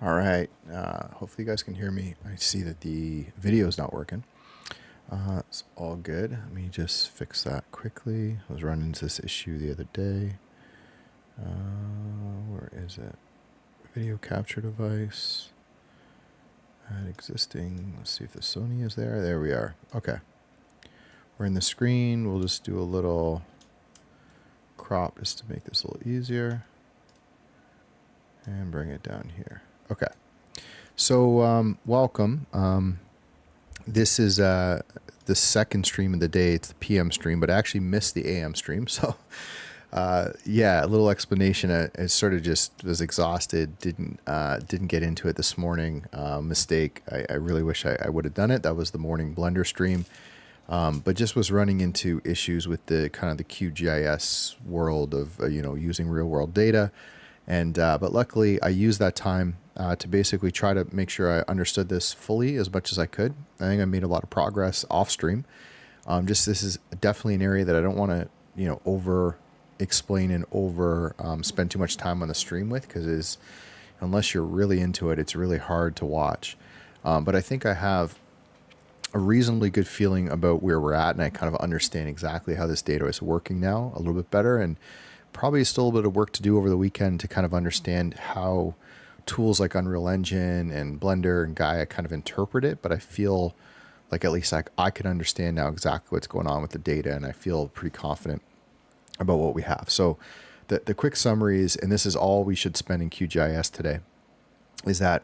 All right. Hopefully you guys can hear me. I see that the video is not working. It's all good. Let me just fix that quickly. I was running into this issue the other day. Where is it? Video capture device. Add existing. Let's see if the Sony is there. There we are. Okay. We're in the screen. We'll just do a little crop just to make this a little easier. And bring it down here. Okay. So welcome. This is the second stream of the day. It's the PM stream, but I actually missed the AM stream. So yeah, a little explanation. I sort of just was exhausted. Didn't get into it this morning. Mistake. I really wish I would have done it. That was the morning Blender stream. But just was running into issues with the kind of the QGIS world of using real world data. And but luckily, I used that time to basically try to make sure I understood this fully as much as I could. I think I made a lot of progress off stream. Just this is definitely an area that I don't want to over explain and over spend too much time on the stream with, because unless you're really into it, it's really hard to watch. But I think I have a reasonably good feeling about where we're at, and I kind of understand exactly how this data is working now a little bit better. And probably still a bit of work to do over the weekend to kind of understand how tools like Unreal Engine and Blender and Gaia kind of interpret it. But I feel like at least I can understand now exactly what's going on with the data, and I feel pretty confident about what we have. So the quick summary is, and this is all we should spend in QGIS today, is that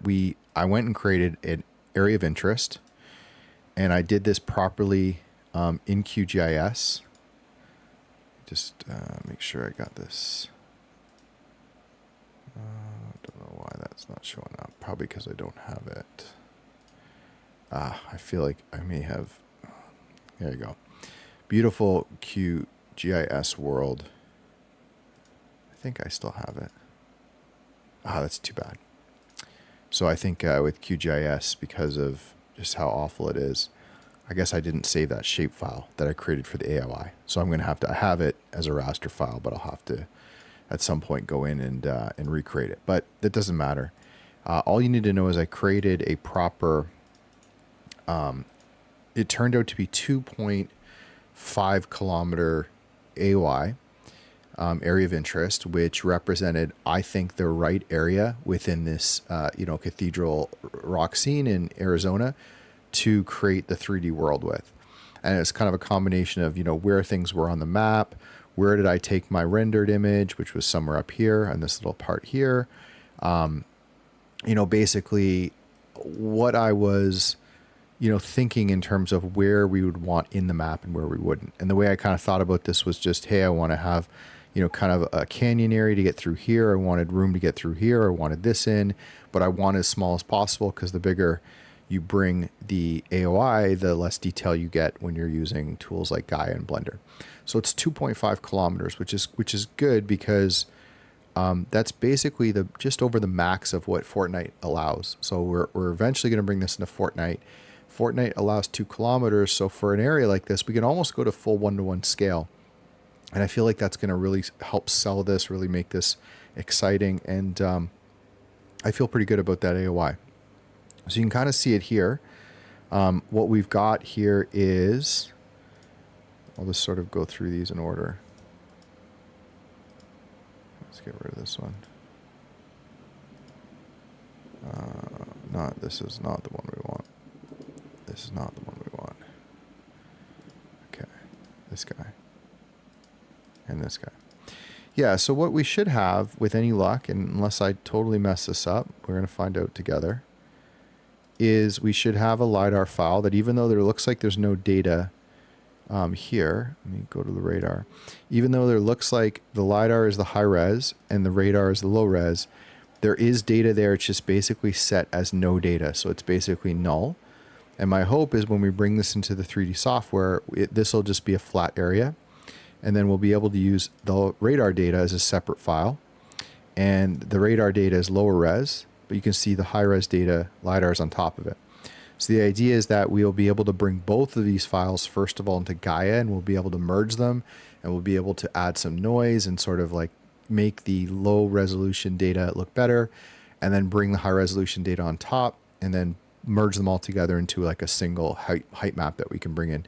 I went and created an area of interest, and I did this properly in QGIS. Just make sure I got this. Don't know why that's not showing up. Probably because I don't have it. I feel like I may have. There you go. Beautiful QGIS world. I think I still have it. That's too bad. So I think with QGIS, because of just how awful it is, I guess I didn't save that shape file that I created for the AOI. So I'm going to have it as a raster file, but I'll have to at some point go in and recreate it. But that doesn't matter. All you need to know is I created a proper, it turned out to be 2.5 kilometer AOI, area of interest, which represented, I think, the right area within this, Cathedral rock scene in Arizona to create the 3D world with. And it's kind of a combination of, where things were on the map, where did I take my rendered image, which was somewhere up here and this little part here. Basically what I was, thinking in terms of where we would want in the map and where we wouldn't. And the way I kind of thought about this was just, hey, I want to have, kind of a canyon area to get through here. I wanted room to get through here. I wanted this in, but I want as small as possible, because the bigger you bring the AOI, the less detail you get when you're using tools like Gaia and Blender. So it's 2.5 kilometers, which is good, because that's basically just over the max of what Fortnite allows. So we're eventually going to bring this into Fortnite. Fortnite allows 2 kilometers. So for an area like this, we can almost go to full 1-to-1 scale. And I feel like that's going to really help sell this, really make this exciting. And I feel pretty good about that AOI. So you can kind of see it here. What we've got here is, I'll just sort of go through these in order. Let's get rid of this one. This is not the one we want. This is not the one we want. Okay, this guy. And this guy. Yeah, so what we should have, with any luck, and unless I totally mess this up, we're going to find out together, is we should have a LiDAR file that, even though there looks like there's no data here, let me go to the radar. Even though there looks like the LiDAR is the high res and the radar is the low res, there is data there. It's just basically set as no data. So it's basically null. And my hope is when we bring this into the 3D software, this will just be a flat area. And then we'll be able to use the radar data as a separate file. And the radar data is lower res, but you can see the high res data, LiDAR is on top of it. So the idea is that we'll be able to bring both of these files, first of all, into Gaia, and we'll be able to merge them, and we'll be able to add some noise and sort of like make the low resolution data look better. and then bring the high resolution data on top, and then merge them all together into like a single height map that we can bring in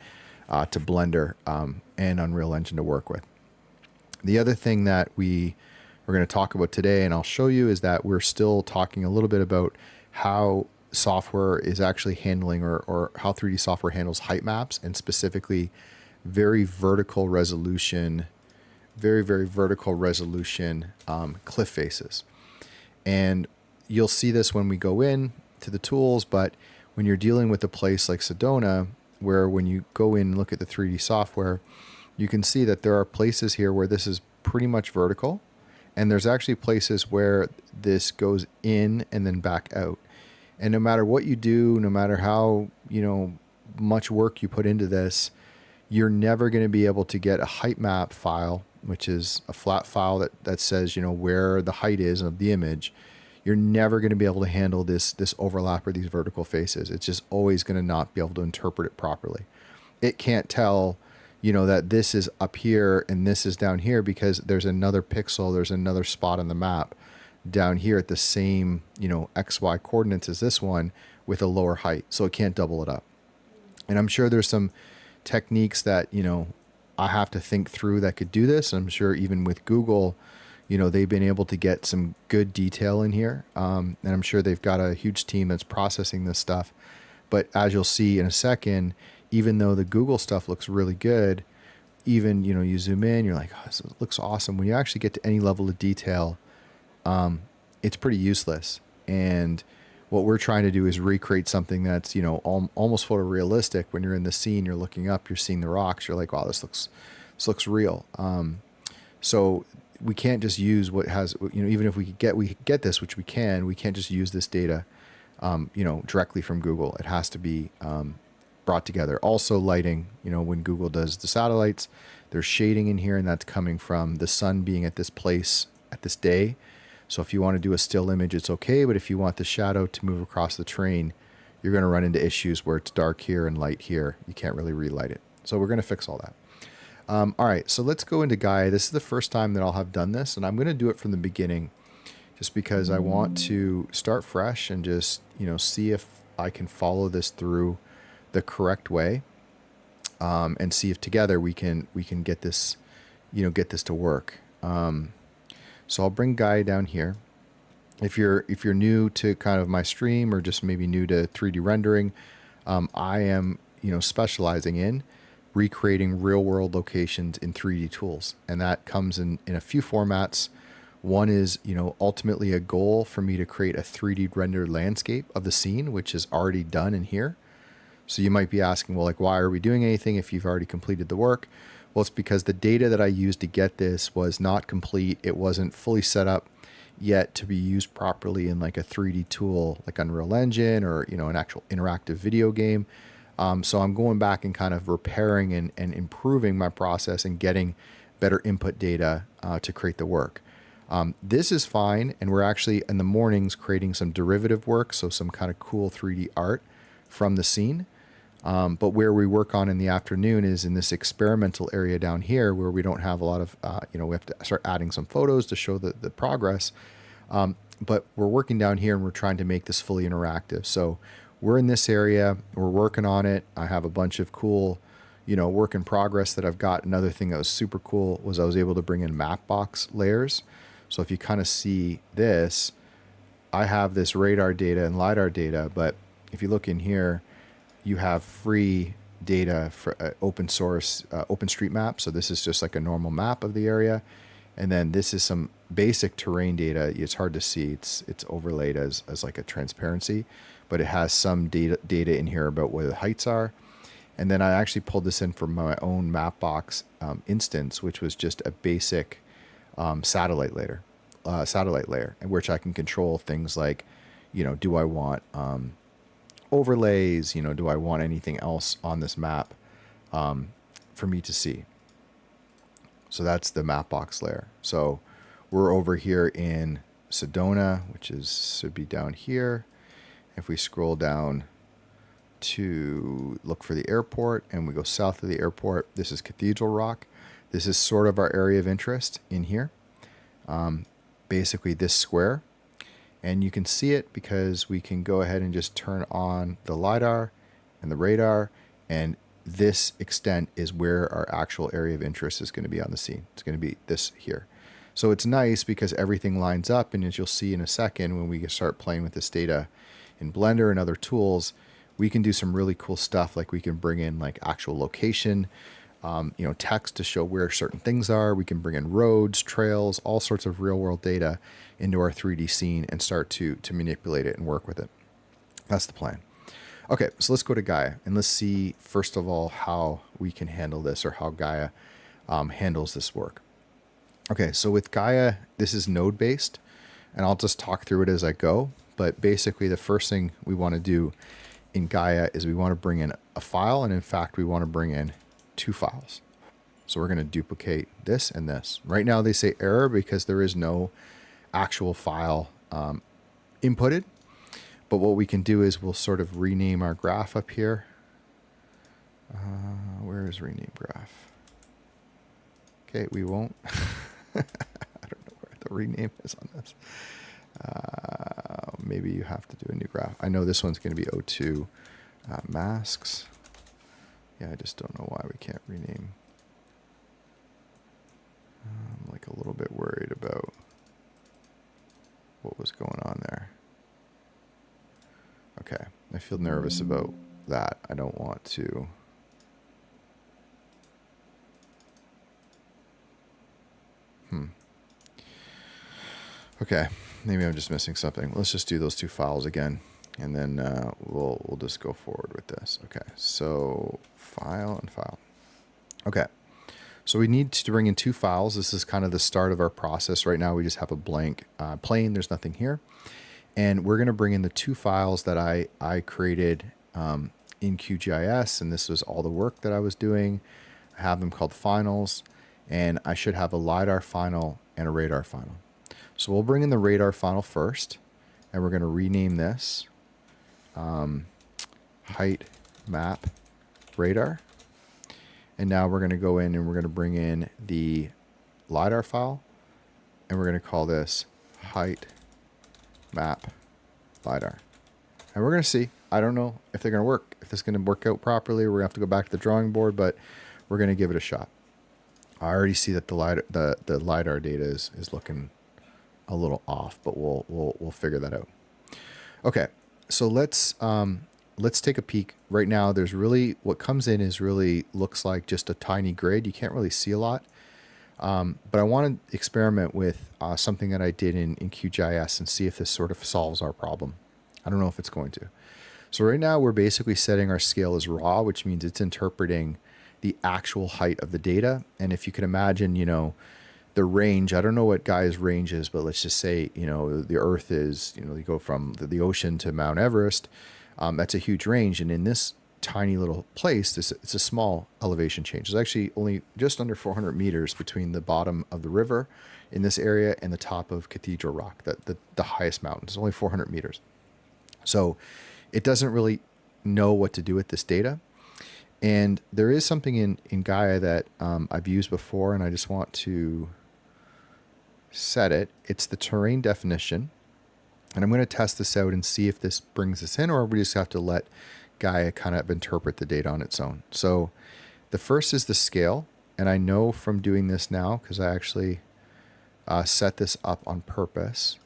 to Blender and Unreal Engine to work with. The other thing that we're going to talk about today, and I'll show you, is that we're still talking a little bit about how software is actually handling, or how 3D software handles height maps, and specifically very vertical resolution, very vertical resolution cliff faces. And you'll see this when we go in to the tools, but when you're dealing with a place like Sedona, where when you go in and look at the 3D software, you can see that there are places here where this is pretty much vertical, and there's actually places where this goes in and then back out. And no matter what you do, no matter how, much work you put into this, you're never going to be able to get a height map file, which is a flat file that says, where the height is of the image. You're never going to be able to handle this overlap or these vertical faces. It's just always going to not be able to interpret it properly. It can't tell, that this is up here and this is down here, because there's another pixel, there's another spot on the map down here at the same, XY coordinates as this one with a lower height. So it can't double it up. And I'm sure there's some techniques that, I have to think through that could do this. I'm sure even with Google, they've been able to get some good detail in here. And I'm sure they've got a huge team that's processing this stuff. But as you'll see in a second, even though the Google stuff looks really good, even, you zoom in, you're like, oh, this looks awesome. When you actually get to any level of detail, it's pretty useless. And what we're trying to do is recreate something that's, almost photorealistic. When you're in the scene, you're looking up, you're seeing the rocks, you're like, wow, this looks real. So we can't just use what has, even if we get this, which we can't just use this data, directly from Google. It has to be brought together. Also lighting, when Google does the satellites, there's shading in here, and that's coming from the sun being at this place at this day. So if you want to do a still image, it's okay. But if you want the shadow to move across the terrain, you're going to run into issues where it's dark here and light here. You can't really relight it. So we're going to fix all that. All right, so let's go into Gaia. This is the first time that I'll have done this, and I'm going to do it from the beginning just because I want to start fresh and just, see if I can follow this through the correct way, and see if together we can get this, get this to work. So I'll bring Gaia down here. If you're new to kind of my stream, or just maybe new to 3D rendering, I am, specializing in recreating real world locations in 3D tools. And that comes in a few formats. One is, ultimately a goal for me to create a 3D rendered landscape of the scene, which is already done in here. So you might be asking, well, why are we doing anything if you've already completed the work? Well, it's because the data that I used to get this was not complete. It wasn't fully set up yet to be used properly in like a 3D tool, like Unreal Engine, or, an actual interactive video game. So I'm going back and kind of repairing and improving my process and getting better input data to create the work. This is fine. And we're actually in the mornings creating some derivative work. So some kind of cool 3D art from the scene. But where we work on in the afternoon is in this experimental area down here, where we don't have a lot of, we have to start adding some photos to show the progress. But we're working down here and we're trying to make this fully interactive. So we're in this area, we're working on it. I have a bunch of cool, work in progress that I've got. Another thing that was super cool was I was able to bring in Mapbox layers. So if you kind of see this, I have this radar data and LiDAR data, but if you look in here, you have free data for open source, OpenStreetMap. So this is just like a normal map of the area. And then this is some basic terrain data. It's hard to see. It's overlaid as like a transparency, but it has some data in here about where the heights are. And then I actually pulled this in from my own Mapbox instance, which was just a basic satellite layer, in which I can control things like, do I want overlays, do I want anything else on this map for me to see? So that's the Mapbox layer. So we're over here in Sedona, which should be down here. If we scroll down to look for the airport and we go south of the airport, this is Cathedral Rock. This is sort of our area of interest in here. Basically this square. And you can see it because we can go ahead and just turn on the LiDAR and the radar, and this extent is where our actual area of interest is going to be on the scene. It's going to be this here. So it's nice because everything lines up, and as you'll see in a second when we start playing with this data in Blender and other tools, we can do some really cool stuff, like we can bring in like actual location, text to show where certain things are. We can bring in roads, trails, all sorts of real world data into our 3D scene and start to manipulate it and work with it. That's the plan. Okay, so let's go to Gaia and let's see, first of all, how we can handle this, or how Gaia handles this work. Okay, so with Gaia, this is node based, and I'll just talk through it as I go. But basically, the first thing we want to do in Gaia is we want to bring in a file, and in fact, we want to bring in 2 files. So we're going to duplicate this and this. Right now, they say error because there is no actual file inputted. But what we can do is we'll sort of rename our graph up here. Where is rename graph? Okay, we won't. I don't know where the rename is on this. Maybe you have to do a new graph. I know this one's going to be O2 masks. Yeah, I just don't know why we can't rename. I'm like a little bit worried about what was going on there. Okay, I feel nervous about that. I don't want to. Okay, maybe I'm just missing something. Let's just do those 2 files again, and then we'll just go forward with this. Okay, so file and file. Okay, so we need to bring in 2 files. This is kind of the start of our process. Right now we just have a blank plane. There's nothing here. And we're going to bring in the 2 files that I created in QGIS, and this was all the work that I was doing. I have them called finals, and I should have a LiDAR final and a radar final. So we'll bring in the radar final first, and we're going to rename this height map radar. And now we're going to go in and we're going to bring in the LiDAR file, and we're going to call this height map LiDAR. And we're going to see. I don't know if they're going to work, if this is going to work out properly. We're going to have to go back to the drawing board, but we're going to give it a shot. I already see that the LiDAR data is looking a little off, but we'll figure that out. Okay, so let's take a peek. Right now, there's really, what comes in is really looks like just a tiny grid. You can't really see a lot. But I want to experiment with something that I did in QGIS and see if this sort of solves our problem. I don't know if it's going to. So right now we're basically setting our scale as raw, which means it's interpreting the actual height of the data. And if you can imagine, the range, I don't know what Gaia's range is, but let's just say, the Earth is, you go from the ocean to Mount Everest. That's a huge range. And in this tiny little place, it's a small elevation change. There's actually only just under 400 meters between the bottom of the river in this area and the top of Cathedral Rock, the highest mountain. It's only 400 meters. So it doesn't really know what to do with this data. And there is something in Gaia that I've used before, and I just want to set it. It's the terrain definition. And I'm going to test this out and see if this brings us in, or we just have to let Gaia kind of interpret the data on its own. So the first is the scale. And I know from doing this now, because I actually set this up on purpose,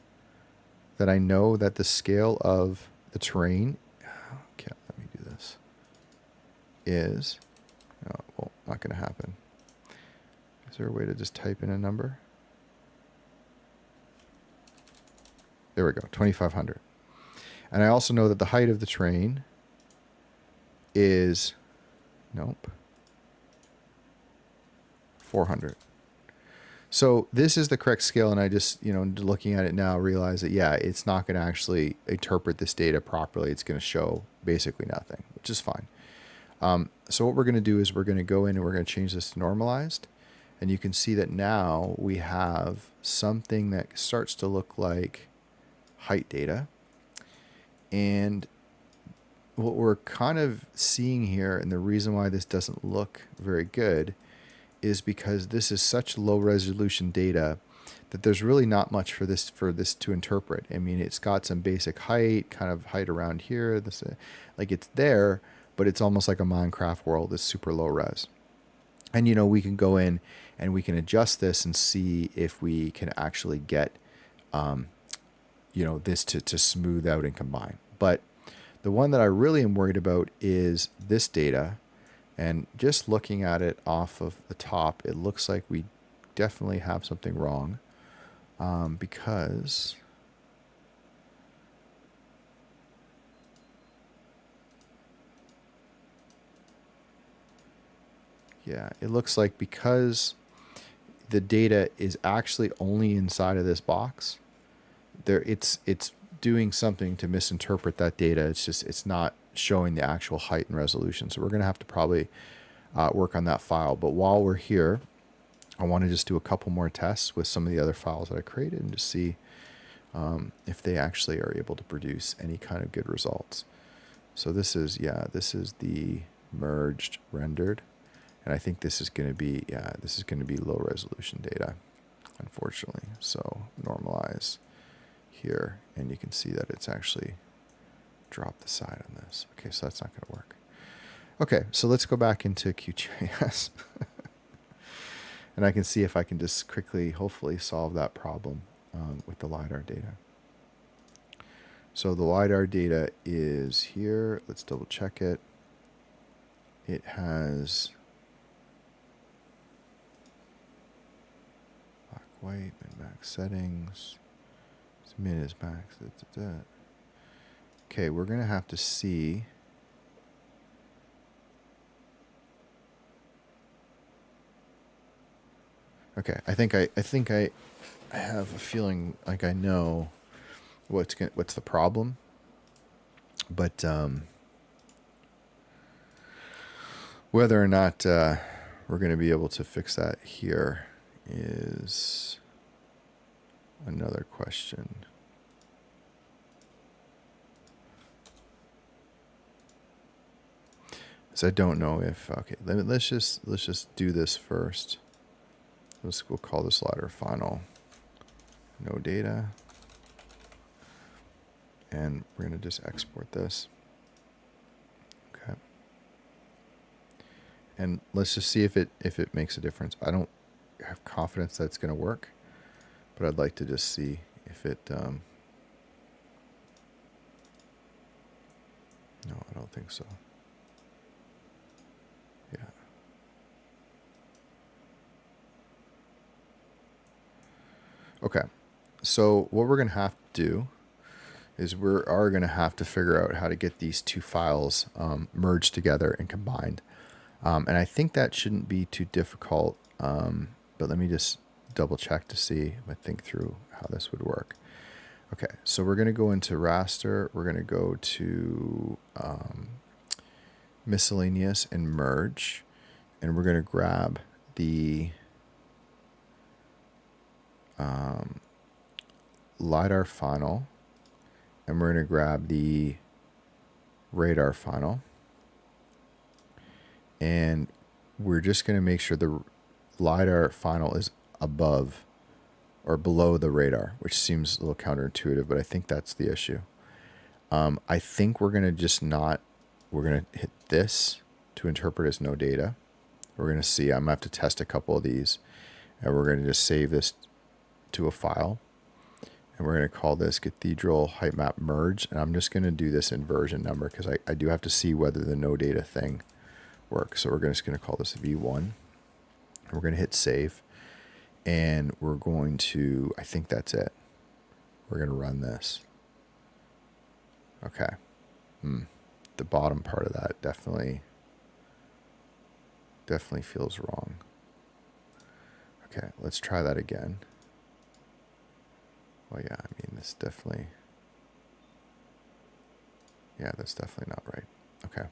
that I know that the scale of the terrain, okay, let me do this, is, well, not going to happen. Is there a way to just type in a number? There we go, 2,500. And I also know that the height of the terrain is, nope, 400. So this is the correct scale, and I just, looking at it now, realize that, yeah, it's not going to actually interpret this data properly. It's going to show basically nothing, which is fine. So what we're going to do is we're going to go in and we're going to change this to normalized. And you can see that now we have something that starts to look like height data. And what we're kind of seeing here, and the reason why this doesn't look very good, is because this is such low resolution data that there's really not much for this to interpret. I mean, it's got some basic height, kind of height around here. This, like it's there, but it's almost like a Minecraft world. It's super low res. And, we can go in and we can adjust this and see if we can actually get, this to smooth out and combine. But the one that I really am worried about is this data. And just looking at it off of the top, it looks like we definitely have something wrong, because yeah, it looks like because the data is actually only inside of this box, it's doing something to misinterpret that data. It's not showing the actual height and resolution. So we're going to have to probably work on that file. But while we're here, I want to just do a couple more tests with some of the other files that I created and just see if they actually are able to produce any kind of good results. So this is the merged rendered. And I think this is going to be, low resolution data, unfortunately. So normalize here, and you can see that it's actually dropped the side on this. Okay, so that's not going to work. Okay, so let's go back into QGIS. And I can see if I can just quickly, hopefully, solve that problem with the LiDAR data. So the LiDAR data is here. Let's double check it. It has black, white, min-max settings. Min is max. Okay, we're going to have to see. Okay, I think I have a feeling like I know what's the problem, but whether or not we're going to be able to fix that here is another question. So I don't know if let's just do this first. We'll call this LiDAR final. No data. And we're going to just export this. Okay. And let's just see if it makes a difference. I don't have confidence that it's going to work, but I'd like to just see if it... no, I don't think so. Yeah. Okay, so what we're going to have to do is we are going to have to figure out how to get these two files merged together and combined. And I think that shouldn't be too difficult, but let me just double check to see if I think through how this would work. Okay, so we're going to go into raster. We're going to go to miscellaneous and merge, and we're going to grab the LiDAR final, and we're going to grab the radar final, and we're just going to make sure the LiDAR final is above or below the radar, which seems a little counterintuitive, but I think that's the issue. I think we're going to hit this to interpret as no data. We're going to see, I'm going to have to test a couple of these, and we're going to just save this to a file, and we're going to call this Cathedral height map merge, and I'm just going to do this in version number because I do have to see whether the no data thing works. So we're just going to call this V1, and we're going to hit save, and we're going to, I think that's it. We're going to run this. Okay. The bottom part of that definitely feels wrong. Okay, let's try that again. Well, yeah, I mean, that's definitely not right. Okay.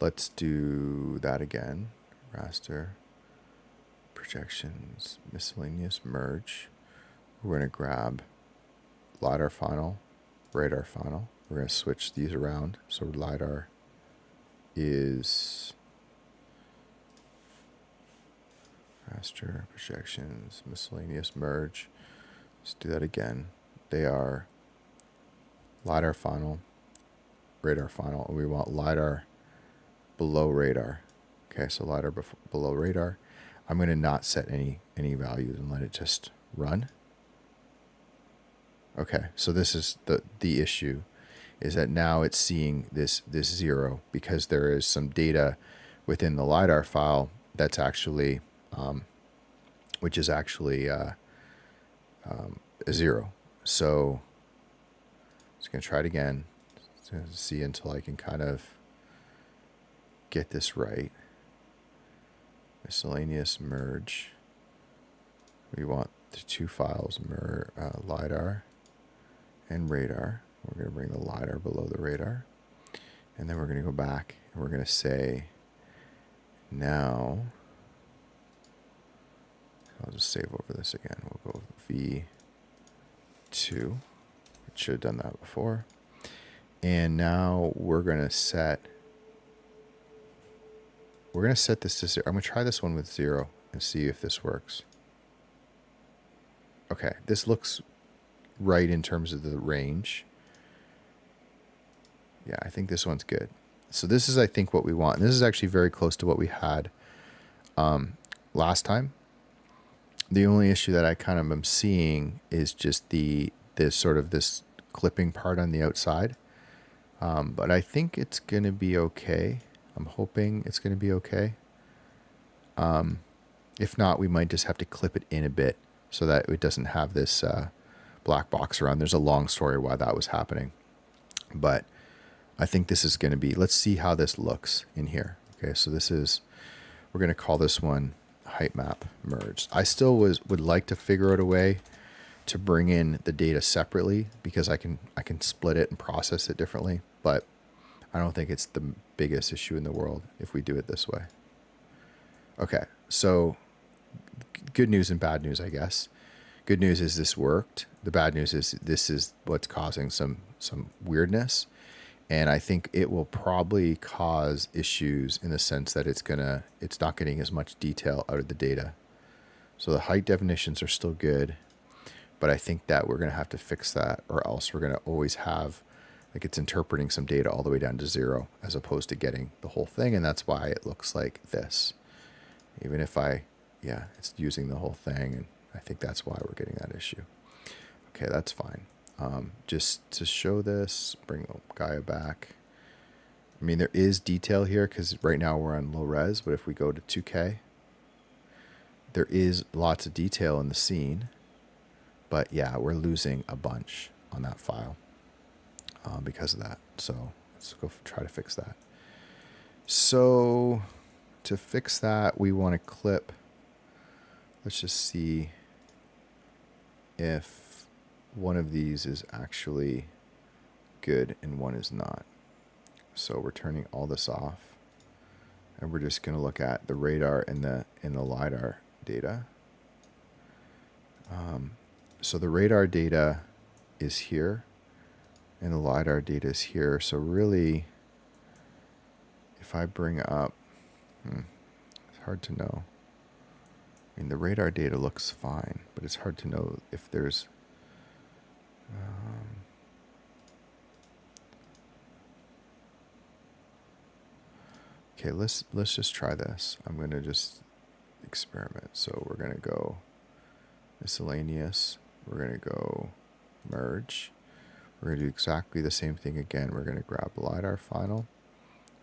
Let's do that again. Raster, projections, miscellaneous merge. We're going to grab LiDAR final, radar final. We're going to switch these around. So LiDAR is Raster, projections, miscellaneous merge. Let's do that again. They are LiDAR final, radar final, and we want LiDAR below radar. Okay, so LiDAR below radar. I'm going to not set any values and let it just run. Okay, so this is the issue, is that now it's seeing this 0 because there is some data within the LiDAR file that's actually, which is actually a 0. So it's going to try it again to see until I can kind of get this right. Miscellaneous merge. We want the two files, LiDAR and radar. We're going to bring the LiDAR below the radar. And then we're going to go back and we're going to say, now, I'll just save over this again. We'll go V2. It should have done that before. And now we're going to set this to 0. I'm going to try this one with 0 and see if this works. Okay, this looks right in terms of the range. Yeah, I think this one's good. So this is, I think, what we want. And this is actually very close to what we had last time. The only issue that I kind of am seeing is just this sort of this clipping part on the outside. But I think it's going to be okay. I'm hoping it's going to be okay. If not, we might just have to clip it in a bit so that it doesn't have this black box around. There's a long story why that was happening. But I think this is going to be, let's see how this looks in here. Okay, so this is, we're going to call this one height map merged. I still would like to figure out a way to bring in the data separately because I can split it and process it differently, but I don't think it's the biggest issue in the world if we do it this way. Okay, so good news and bad news, I guess. Good news is this worked. The bad news is this is what's causing some weirdness. And I think it will probably cause issues in the sense that it's not getting as much detail out of the data. So the height definitions are still good, but I think that we're going to have to fix that, or else we're going to always have, like, it's interpreting some data all the way down to 0 as opposed to getting the whole thing. And that's why it looks like this. Even if it's using the whole thing. And I think that's why we're getting that issue. Okay, that's fine. Just to show this, bring Gaia back. I mean, there is detail here because right now we're on low res, but if we go to 2K, there is lots of detail in the scene. But yeah, we're losing a bunch on that file because of that. So let's go try to fix that. So to fix that, we want to clip. Let's just see if one of these is actually good and one is not. So we're turning all this off, and we're just going to look at the radar and the LiDAR data. So the radar data is here, and the LiDAR data is here. So really, if I bring up, it's hard to know. I mean, the radar data looks fine, but it's hard to know if there's okay, let's just try this. I'm going to just experiment. So we're going to go miscellaneous. We're going to go merge. We're going to do exactly the same thing again. We're going to grab LiDAR final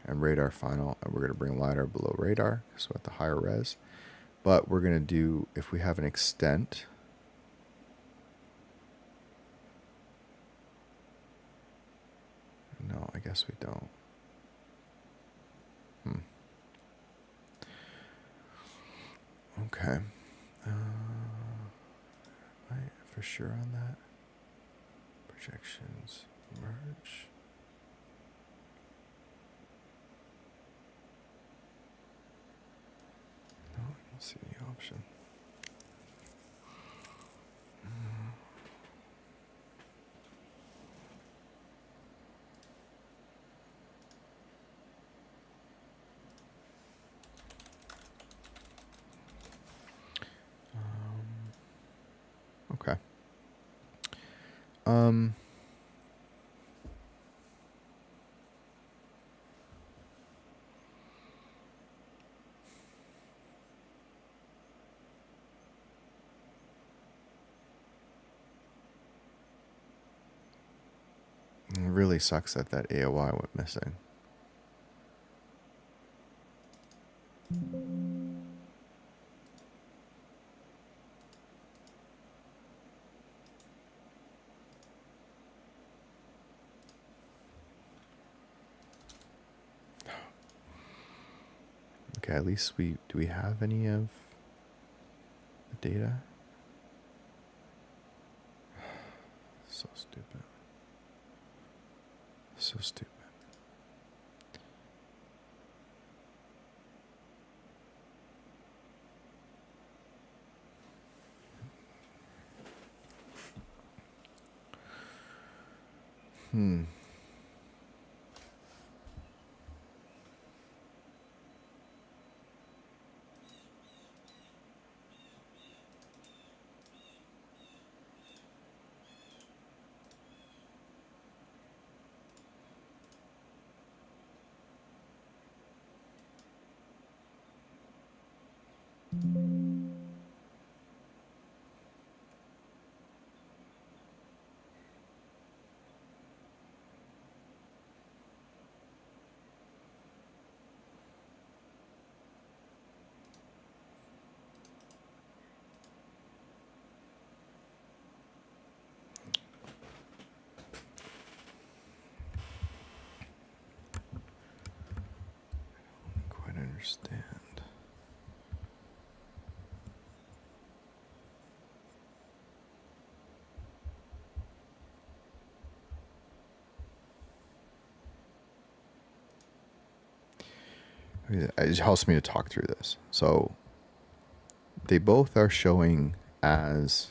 and radar final, and we're going to bring LiDAR below radar, so at the higher res. But we're going to do, if we have an extent, no, I guess we don't. Okay. Am I for sure on that? Projections, merge. No, I don't see any option. It really sucks that that AOI went missing. Okay, at least do we have any of the data? So stupid. So stupid. Quite understand. It helps me to talk through this. So they both are showing as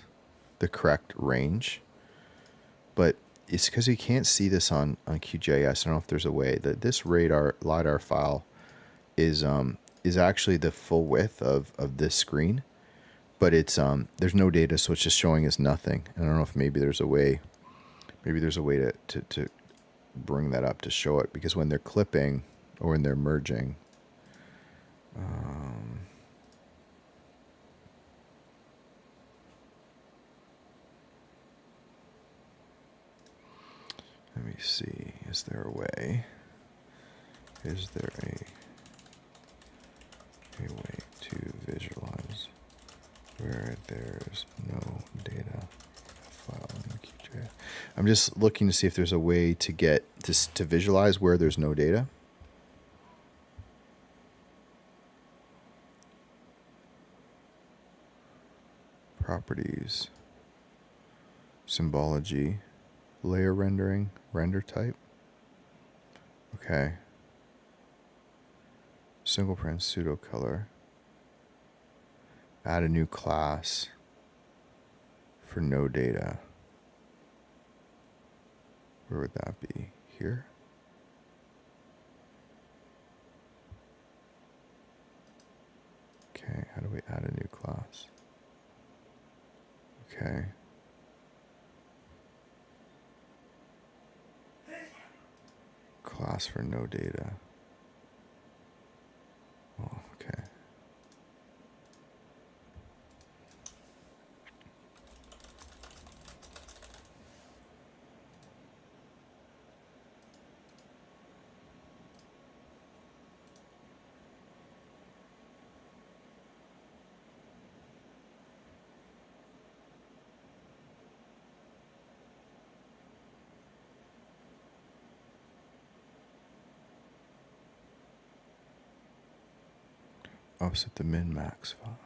the correct range, but it's because you can't see this on QGIS. I don't know if there's a way that this LiDAR file is actually the full width of this screen, but it's there's no data, so it's just showing as nothing. And I don't know if maybe there's a way to bring that up to show it, because when they're clipping or when they're merging, let me see, is there a way? Is there a way to visualize where there's no data file in the QGIS? I'm just looking to see if there's a way to get to visualize where there's no data. Properties, symbology, layer rendering, render type. Okay. Single print pseudo color. Add a new class for no data. Where would that be? Here? Okay, how do we add a new class? Okay. Class for no data. Oh, okay. Offset the min-max file.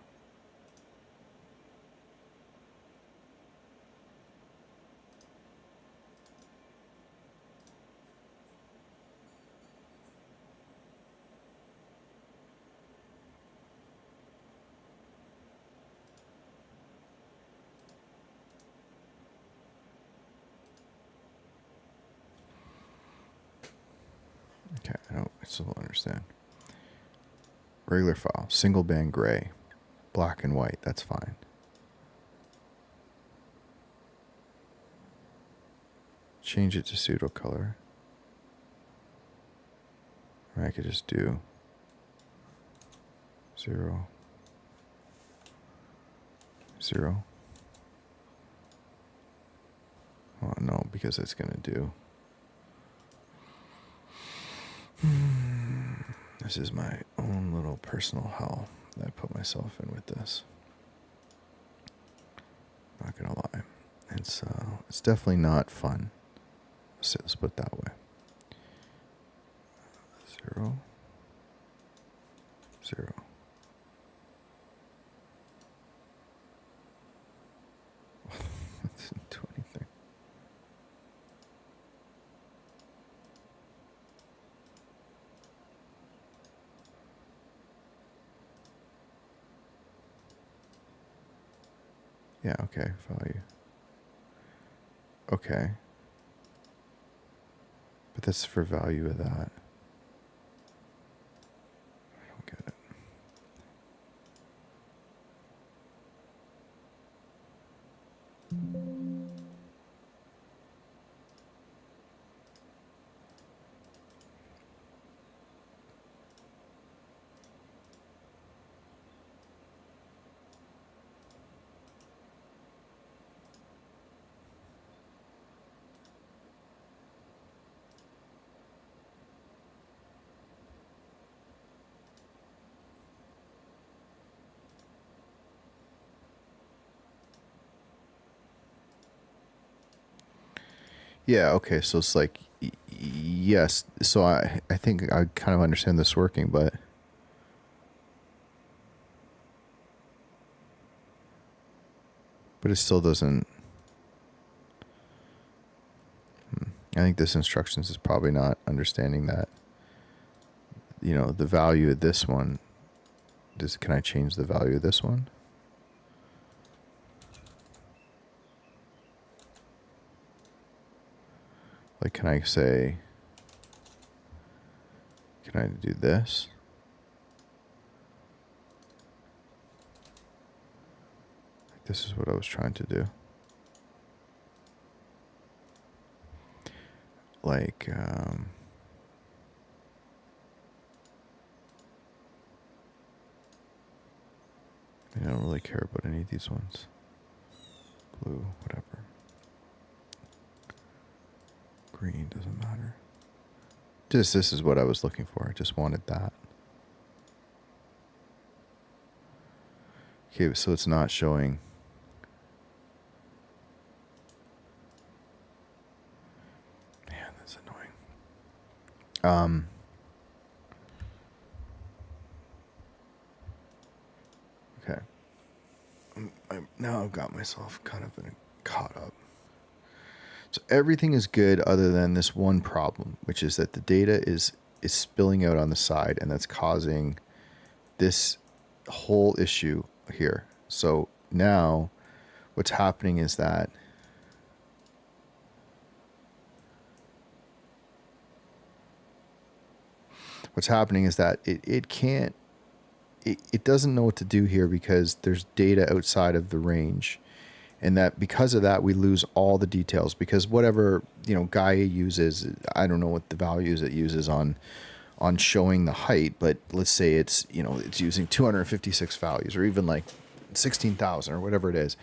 Okay, I still don't understand. Regular file, single band gray, black and white, that's fine. change it to pseudo color. Or I could just do 0, 0. Oh no, because it's gonna do. This is my own little personal hell that I put myself in with this. Not gonna lie, it's definitely not fun. So let's put it that way. 0, 0. That didn't do anything. Yeah, okay, value. Okay. But that's for value of that. I don't get it. Yeah, okay, so it's like, yes, so I think I kind of understand this working, but it still doesn't. I think this instructions is probably not understanding that, you know, the value of this one. Can I change the value of this one? Like, can I say, can I do this? This is what I was trying to do. Like, I don't really care about any of these ones. Blue, whatever. Green, doesn't matter. This is what I was looking for. I just wanted that. Okay, so it's not showing. Man, that's annoying. Okay. Now I've got myself kind of caught up. So everything is good other than this one problem, which is that the data is spilling out on the side, and that's causing this whole issue here. So now what's happening is that it can't, it doesn't know what to do here because there's data outside of the range. And that because of that, we lose all the details because whatever, you know, Gaia uses, I don't know what the values it uses on showing the height, but let's say it's, you know, it's using 256 values or even like 16,000 or whatever it is.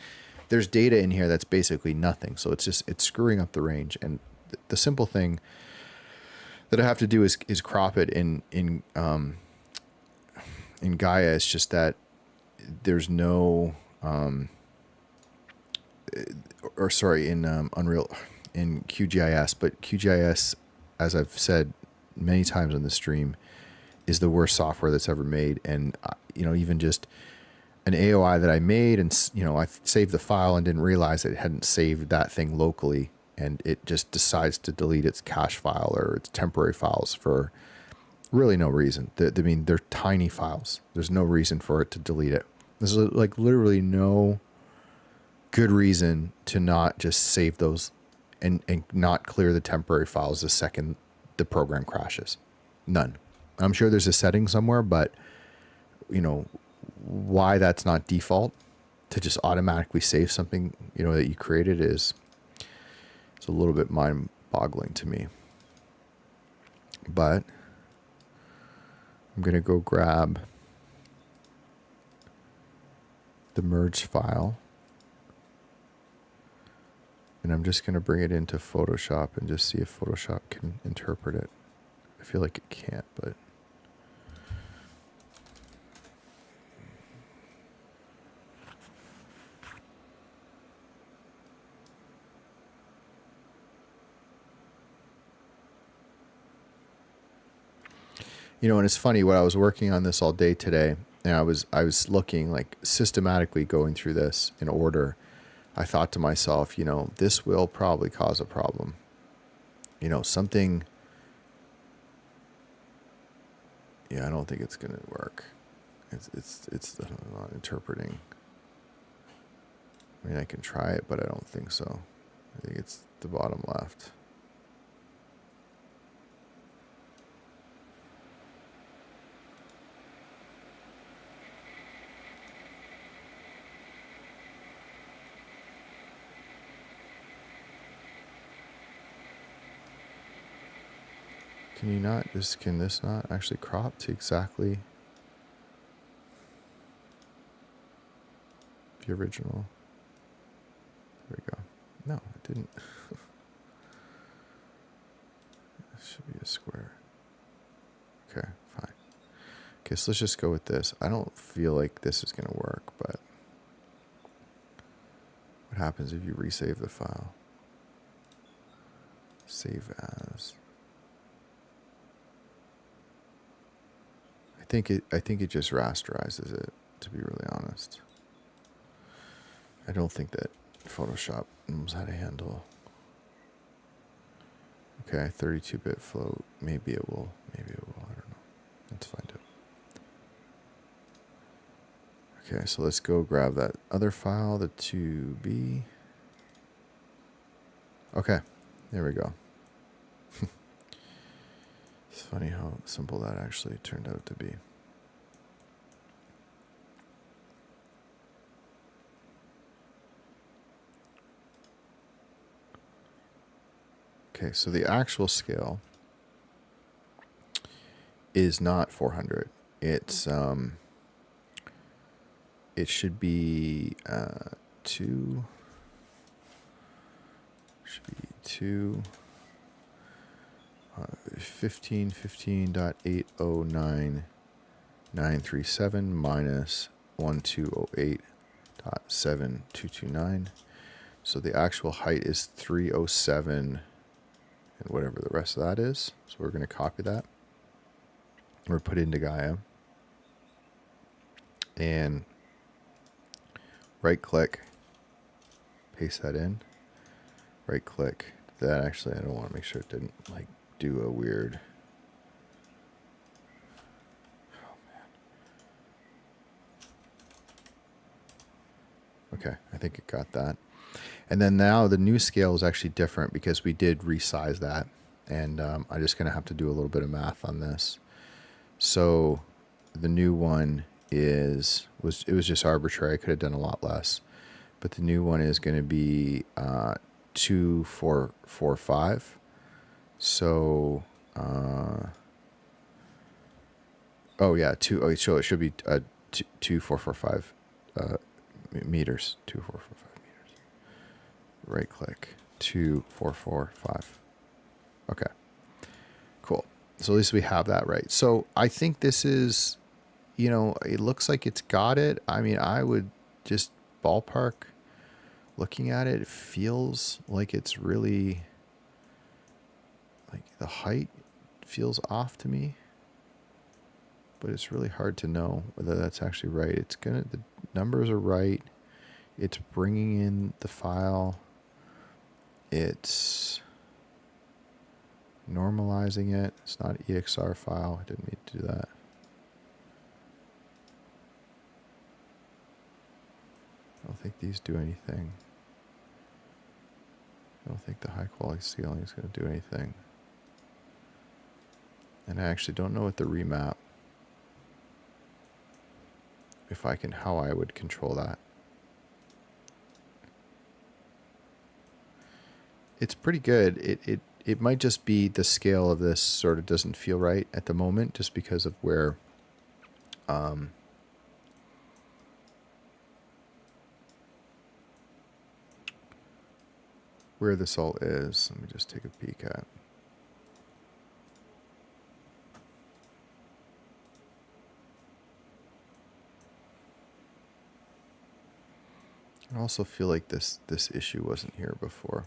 There's data in here that's basically nothing. So it's screwing up the range. And the simple thing that I have to do is crop it in Gaia. It's just that there's no, in Unreal, in QGIS, but QGIS, as I've said many times on the stream, is the worst software that's ever made. And, you know, even just an AOI that I made and, you know, I saved the file and didn't realize that it hadn't saved that thing locally. And it just decides to delete its cache file or its temporary files for really no reason. I mean, they're tiny files. There's no reason for it to delete it. There's like literally no good reason to not just save those and not clear the temporary files the second the program crashes. None. I'm sure there's a setting somewhere, but you know, why that's not default to just automatically save something, you know, that you created it's a little bit mind boggling to me. But I'm going to go grab the merge file, and I'm just going to bring it into Photoshop and just see if Photoshop can interpret it. I feel like it can't, but and it's funny, when I was working on this all day today, and I was looking, like, systematically going through this in order, I thought to myself, this will probably cause a problem. Something. Yeah, I don't think it's going to work. It's not interpreting. I mean, I can try it, but I don't think so. I think it's the bottom left. Can this not actually crop to exactly the original? There we go. No, it didn't. It should be a square. Okay, fine. Okay, so let's just go with this. I don't feel like this is going to work, but what happens if you resave the file? Save as. I think it just rasterizes it, to be really honest. I don't think that Photoshop knows how to handle. Okay, 32-bit float. Maybe it will. I don't know. Let's find out. Okay, so let's go grab that other file, the 2B. Okay, there we go. It's funny how simple that actually turned out to be. Okay, so the actual scale is not 400. It's it should be 2. Should be 2. 15.809.937 minus 1208.7229. So the actual height is 307 and whatever the rest of that is. So we're going to copy that. We're put into Gaia and right click, paste that in. Right click. That actually, I don't want to make sure it didn't like do a weird. Oh man. Okay, I think it got that. And then now the new scale is actually different because we did resize that, and I'm just gonna have to do a little bit of math on this. So the new one was just arbitrary. I could have done a lot less, but the new one is going to be 2445. So so it should be 2445 meters. 2445 meters. Right click 2445. Okay, cool. So at least we have that right. So I think this is, it looks like it's got it. I mean, I would just ballpark looking at it. It feels like it's really, like the height feels off to me, but it's really hard to know whether that's actually right. The numbers are right. It's bringing in the file. It's normalizing it. It's not an EXR file. I didn't mean to do that. I don't think these do anything. I don't think the high quality scaling is going to do anything. And I actually don't know what the remap, how I would control that. It's pretty good. it might just be the scale of this sort of doesn't feel right at the moment, just because of where this all is. Let me just take a peek at. I also feel like this issue wasn't here before.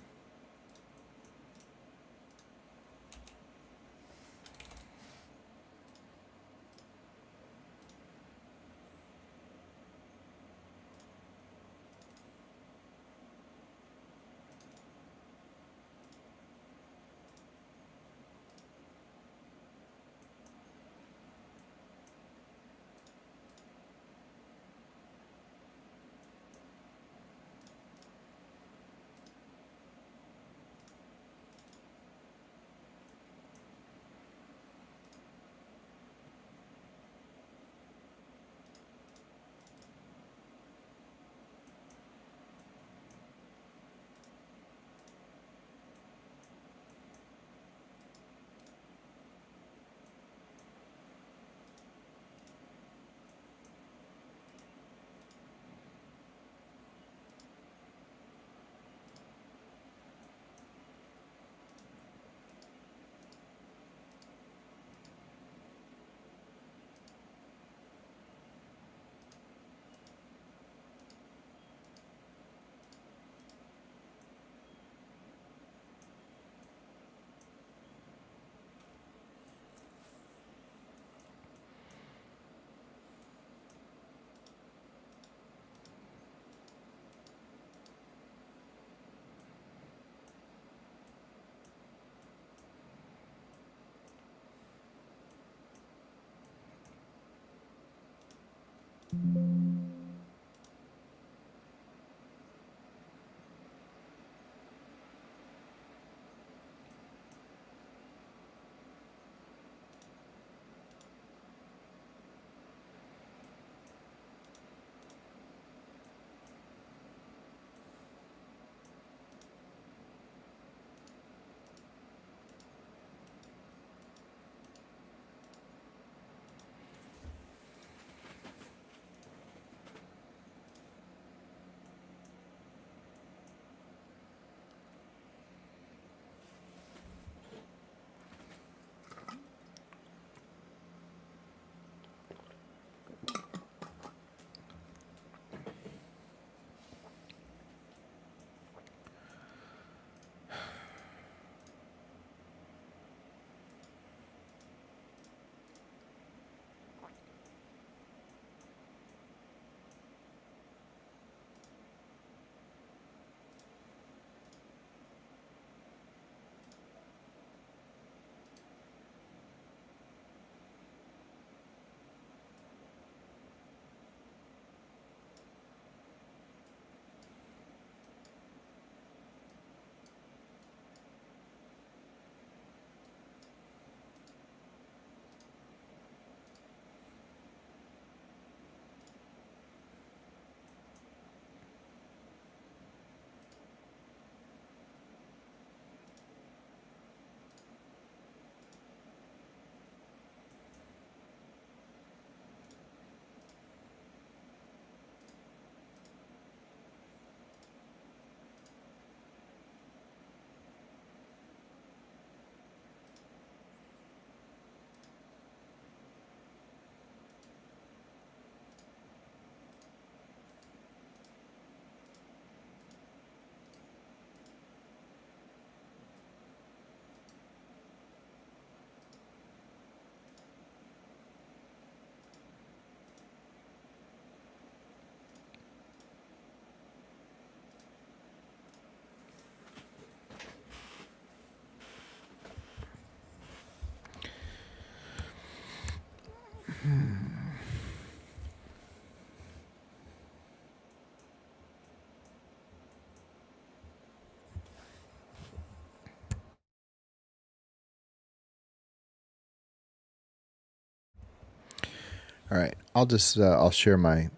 All right, I'll share my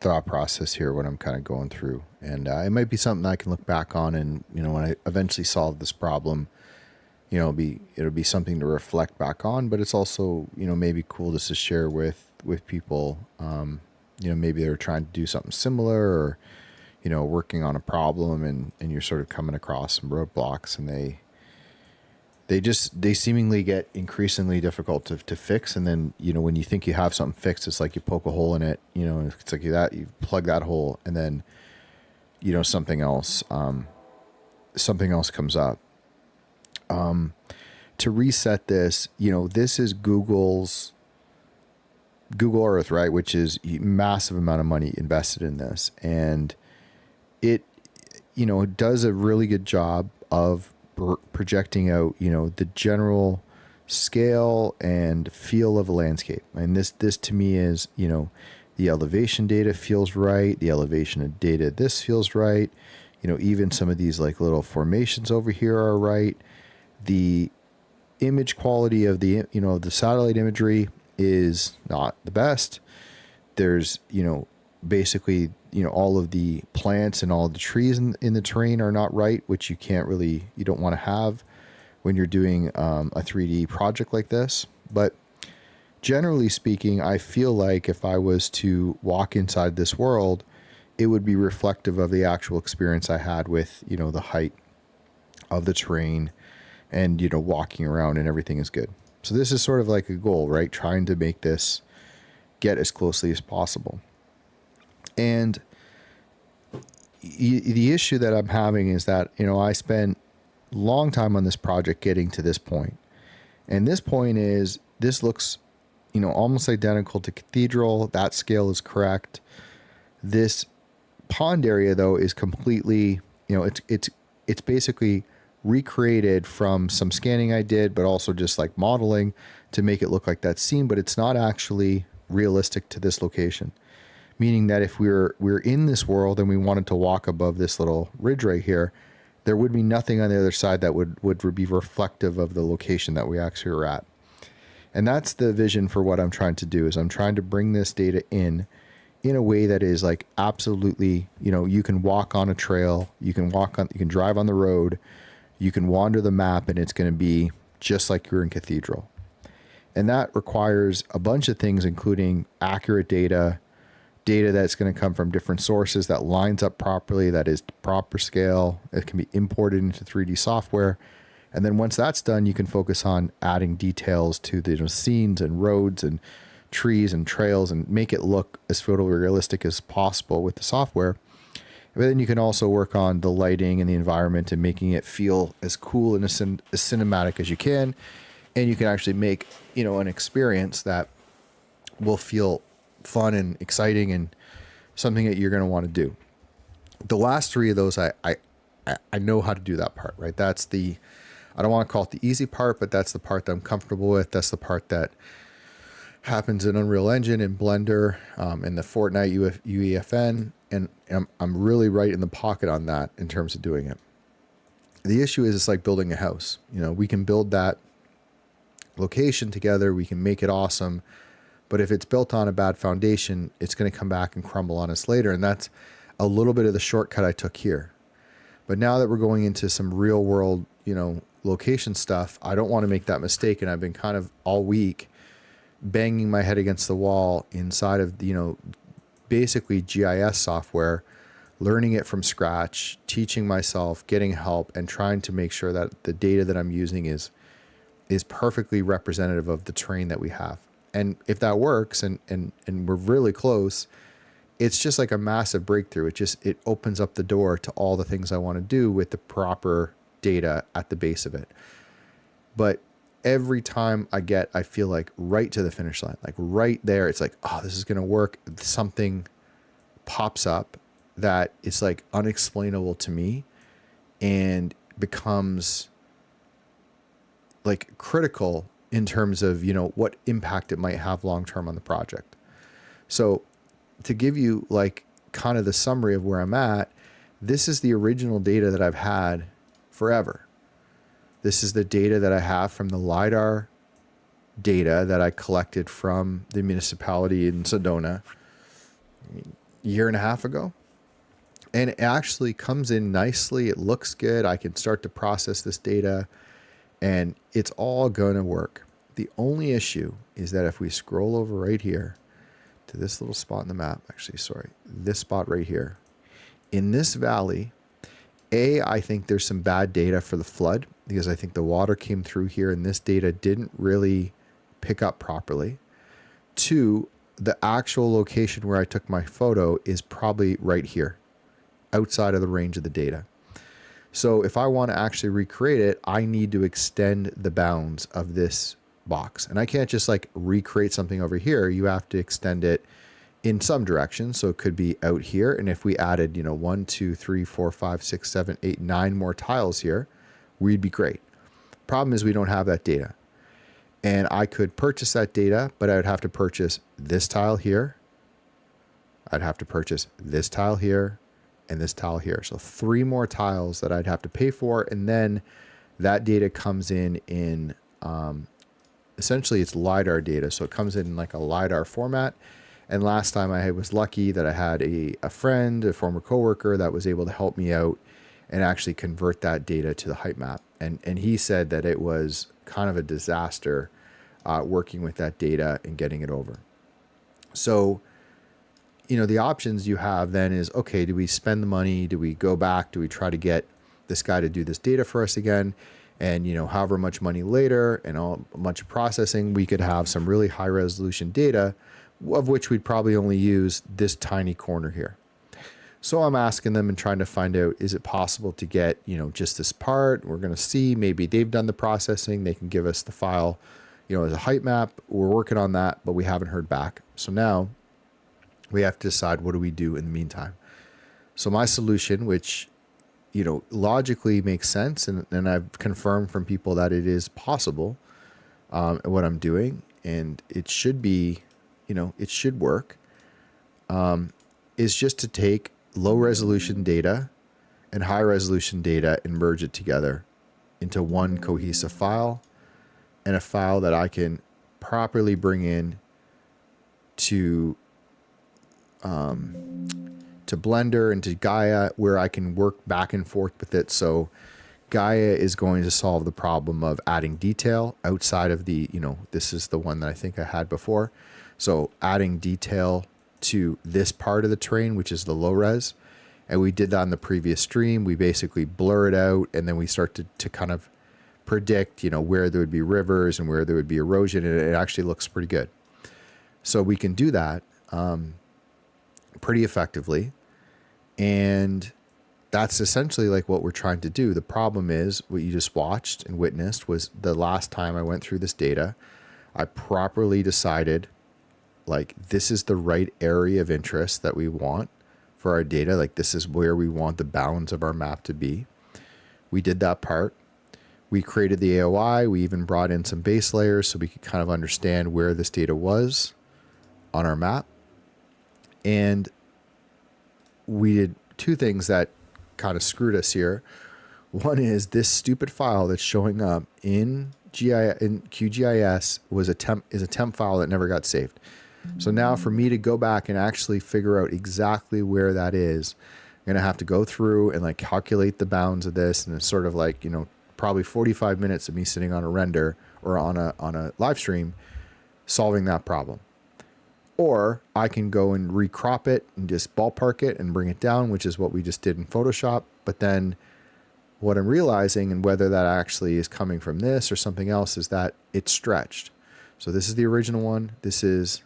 thought process here, what I'm kind of going through, and it might be something I can look back on, and when I eventually solve this problem, it'll be something to reflect back on, but it's also, maybe cool just to share with people. Maybe they're trying to do something similar, or, working on a problem, and you're sort of coming across some roadblocks, and they seemingly get increasingly difficult to fix. And then, when you think you have something fixed, it's like you poke a hole in it, it's like you plug that hole, and then, something else comes up. To reset this, this is Google Earth, right? Which is a massive amount of money invested in this. And it does a really good job of projecting out, the general scale and feel of a landscape. And this to me is, the elevation data feels right. The elevation of data, this feels right. Even some of these like little formations over here are right. The image quality of the satellite imagery is not the best. There's, basically, all of the plants and all of the trees in the terrain are not right, which you don't want to have when you're doing a 3D project like this. But generally speaking, I feel like if I was to walk inside this world, it would be reflective of the actual experience I had with, the height of the terrain, and, walking around, and everything is good. So this is sort of like a goal, right? Trying to make this get as closely as possible. And the issue that I'm having is that, I spent a long time on this project getting to this point. And this point is, this looks, almost identical to Cathedral. That scale is correct. This pond area, though, is completely, it's basically recreated from some scanning I did, but also just like modeling to make it look like that scene, but it's not actually realistic to this location. Meaning that if we're in this world and we wanted to walk above this little ridge right here, there would be nothing on the other side that would be reflective of the location that we actually are at. And that's the vision for what I'm trying to do. Is I'm trying to bring this data in a way that is like absolutely, you can walk on a trail, you can drive on the road, you can wander the map, and it's going to be just like you're in Cathedral. And that requires a bunch of things, including accurate data that's going to come from different sources, that lines up properly, that is proper scale. It can be imported into 3D software. And then once that's done, you can focus on adding details to the scenes and roads and trees and trails, and make it look as photorealistic as possible with the software. But then you can also work on the lighting and the environment and making it feel as cool and as cinematic as you can. And you can actually make, an experience that will feel fun and exciting and something that you're going to want to do. The last three of those, I know how to do that part, right? That's I don't want to call it the easy part, but that's the part that I'm comfortable with. That's the part that happens in Unreal Engine and Blender, and the Fortnite UEFN. And I'm really right in the pocket on that in terms of doing it. The issue is, it's like building a house. We can build that location together. We can make it awesome. But if it's built on a bad foundation, it's going to come back and crumble on us later. And that's a little bit of the shortcut I took here. But now that we're going into some real world, location stuff, I don't want to make that mistake. And I've been kind of all week banging my head against the wall inside of, basically GIS software, learning it from scratch, teaching myself, getting help, and trying to make sure that the data that I'm using is perfectly representative of the terrain that we have. And if that works, and we're really close, it's just like a massive breakthrough. It opens up the door to all the things I want to do with the proper data at the base of it. But every time I feel like right to the finish line, like right there, it's like, oh, this is going to work. Something pops up that is like unexplainable to me and becomes like critical in terms of, what impact it might have long-term on the project. So to give you like kind of the summary of where I'm at, this is the original data that I've had forever. This is the data that I have from the LiDAR data that I collected from the municipality in Sedona a year and a half ago. And it actually comes in nicely. It looks good. I can start to process this data. And it's all going to work. The only issue is that if we scroll over right here to this little spot in the map, actually, sorry, this spot right here, in this valley, I think there's some bad data for the flood because I think the water came through here and this data didn't really pick up properly. 2, the actual location where I took my photo is probably right here, outside of the range of the data. So if I want to actually recreate it, I need to extend the bounds of this box. And I can't just like recreate something over here. You have to extend it in some direction. So it could be out here. And if we added, 1, 2, 3, 4, 5, 6, 7, 8, 9 more tiles here, we'd be great. Problem is we don't have that data. And I could purchase that data, but I would have to purchase this tile here. I'd have to purchase this tile here and this tile here. So 3 more tiles that I'd have to pay for. And then that data comes in essentially it's LiDAR data. So it comes in like a LiDAR format. And last time I was lucky that I had a friend, a former coworker that was able to help me out and actually convert that data to the height map. And he said that it was kind of a disaster working with that data and getting it over. So, the options you have then is, okay, do we spend the money? Do we go back? Do we try to get this guy to do this data for us again? And, however much money later and all much processing, we could have some really high resolution data, of which we'd probably only use this tiny corner here. So I'm asking them and trying to find out, is it possible to get, just this part? We're going to see, maybe they've done the processing. They can give us the file, as a height map. We're working on that, but we haven't heard back. So now we have to decide, what do we do in the meantime? So my solution, which, logically makes sense. And I've confirmed from people that it is possible, what I'm doing, and it should be, it should work, is just to take low resolution data and high resolution data and merge it together into one cohesive file, and a file that I can properly bring in to Blender and to Gaia, where I can work back and forth with it. So Gaia is going to solve the problem of adding detail outside of the, this is the one that I think I had before. So adding detail to this part of the terrain, which is the low res. And we did that in the previous stream. We basically blur it out, and then we start to kind of predict, where there would be rivers and where there would be erosion. And it actually looks pretty good. So we can do that pretty effectively. And that's essentially like what we're trying to do. The problem is what you just watched and witnessed was the last time I went through this data, I properly decided, like, this is the right area of interest that we want for our data. Like, this is where we want the bounds of our map to be. We did that part. We created the AOI. We even brought in some base layers so we could kind of understand where this data was on our map. And we did 2 things that kind of screwed us here. One is this stupid file that's showing up in QGIS is a temp file that never got saved. So now for me to go back and actually figure out exactly where that is, I'm going to have to go through and like calculate the bounds of this. And it's sort of like, probably 45 minutes of me sitting on a render or on a live stream solving that problem. Or I can go and recrop it and just ballpark it and bring it down, which is what we just did in Photoshop. But then what I'm realizing, and whether that actually is coming from this or something else, is that it's stretched. So this is the original one. This is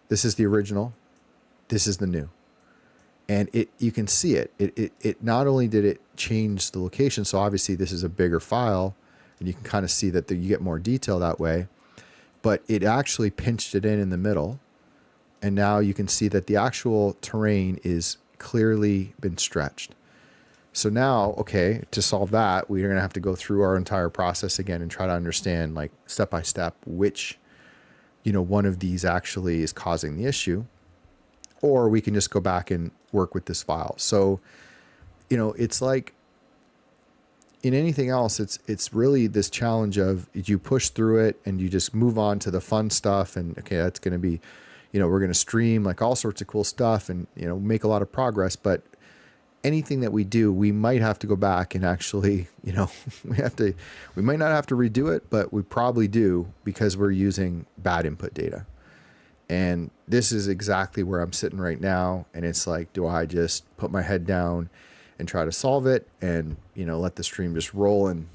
the original. This is the new. And you can see it. It not only did it change the location, so obviously this is a bigger file, and you can kind of see that you get more detail that way. But it actually pinched it in the middle. And now you can see that the actual terrain is clearly been stretched. So now, okay, to solve that, we're going to have to go through our entire process again and try to understand, like, step by step, which, one of these actually is causing the issue. Or we can just go back and work with this file. So, it's like, in anything else, it's really this challenge of you push through it and you just move on to the fun stuff. And okay, that's going to be, we're going to stream like all sorts of cool stuff and, make a lot of progress. But anything that we do, we might have to go back and actually, we might not have to redo it, but we probably do because we're using bad input data. And this is exactly where I'm sitting right now. And it's like, do I just put my head down and try to solve it and, let the stream just roll? And,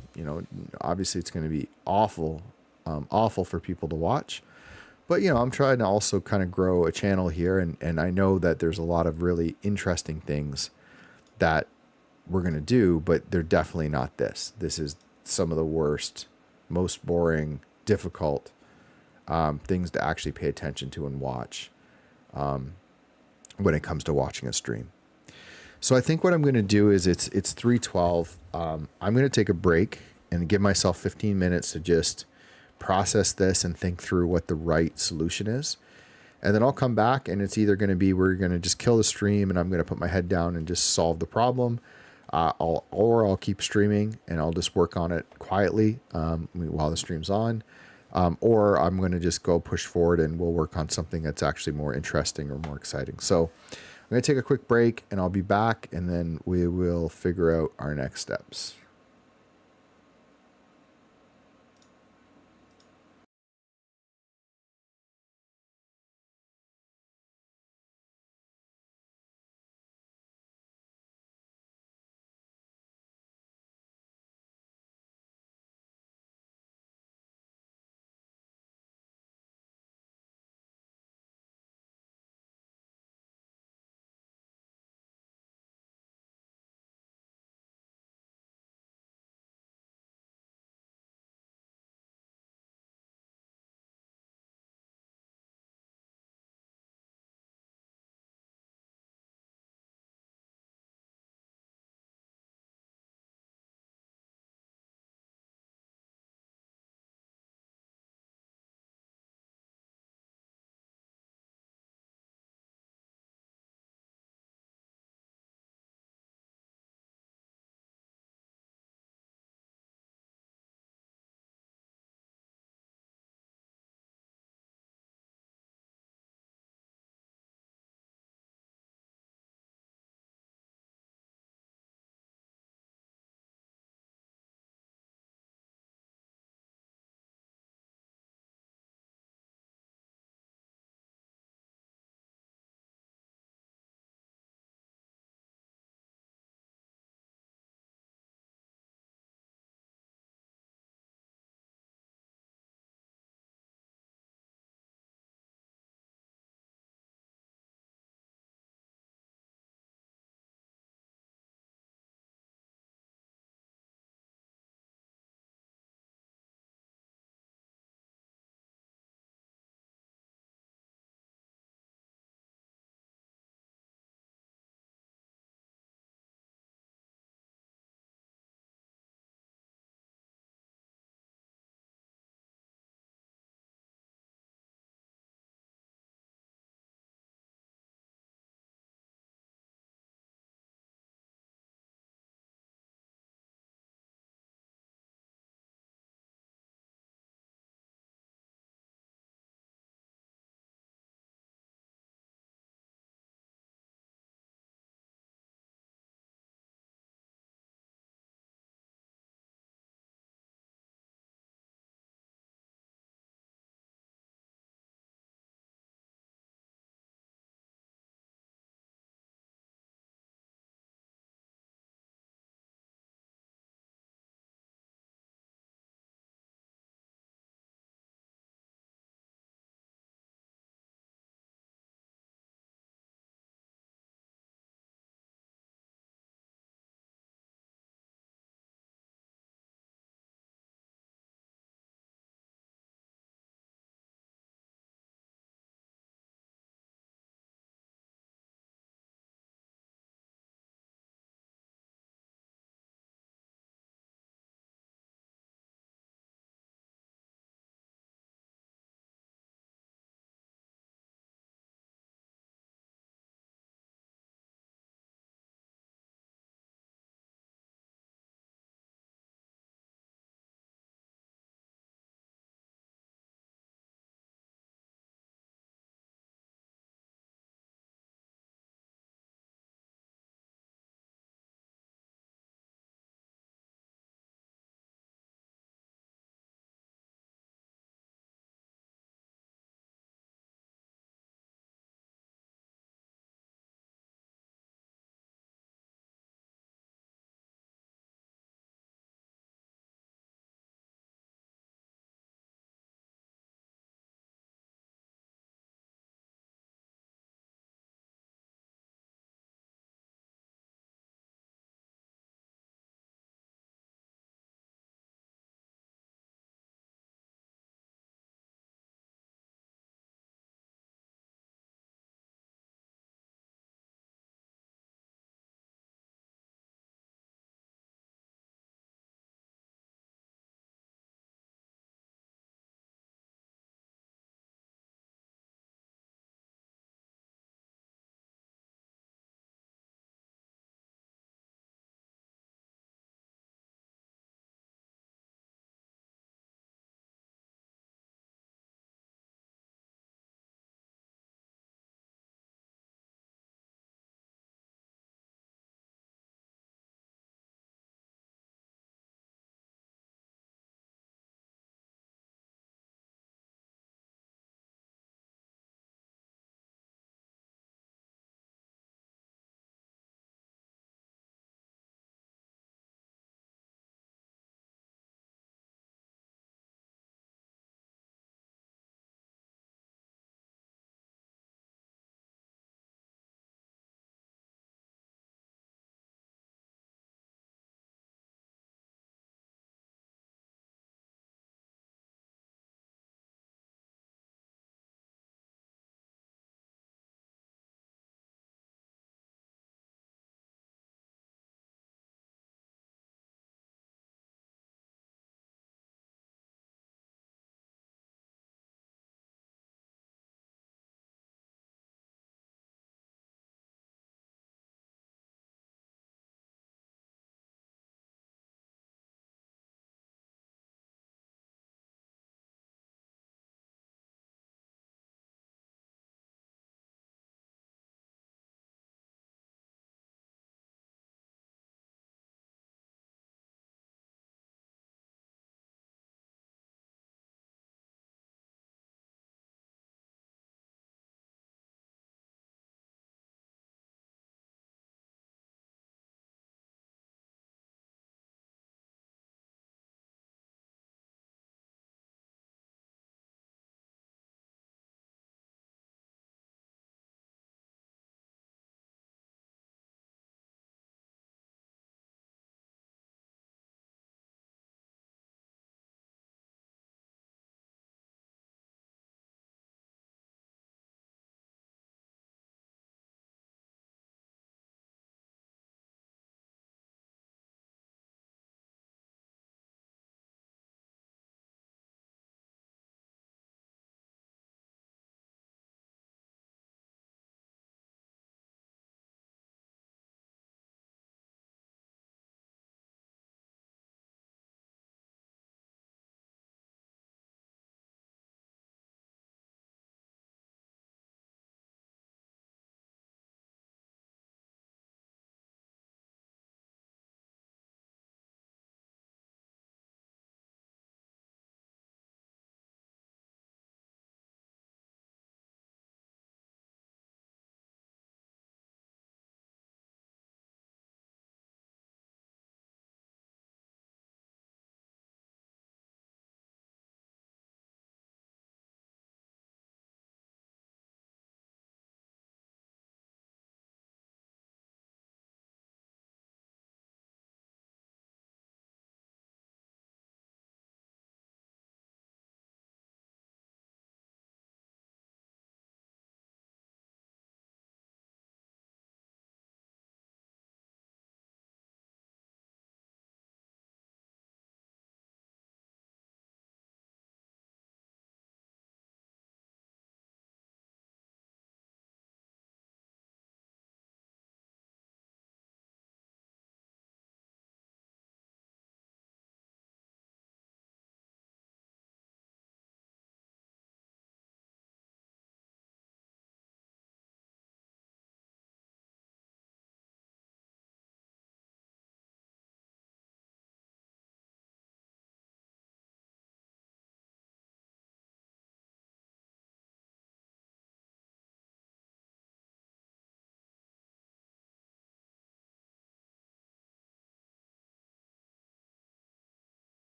obviously it's going to be awful, awful for people to watch. But, I'm trying to also kind of grow a channel here. And I know that there's a lot of really interesting things that we're going to do, but they're definitely not this. This is some of the worst, most boring, difficult things to actually pay attention to and watch when it comes to watching a stream. So I think what I'm going to do is it's 3:12. I'm going to take a break and give myself 15 minutes to just process this and think through what the right solution is. And then I'll come back and it's either going to be we're going to just kill the stream and I'm going to put my head down and just solve the problem. I'll keep streaming and I'll just work on it quietly while the stream's on. Or I'm going to just go push forward and we'll work on something that's actually more interesting or more exciting. So I'm going to take a quick break and I'll be back and then we will figure out our next steps.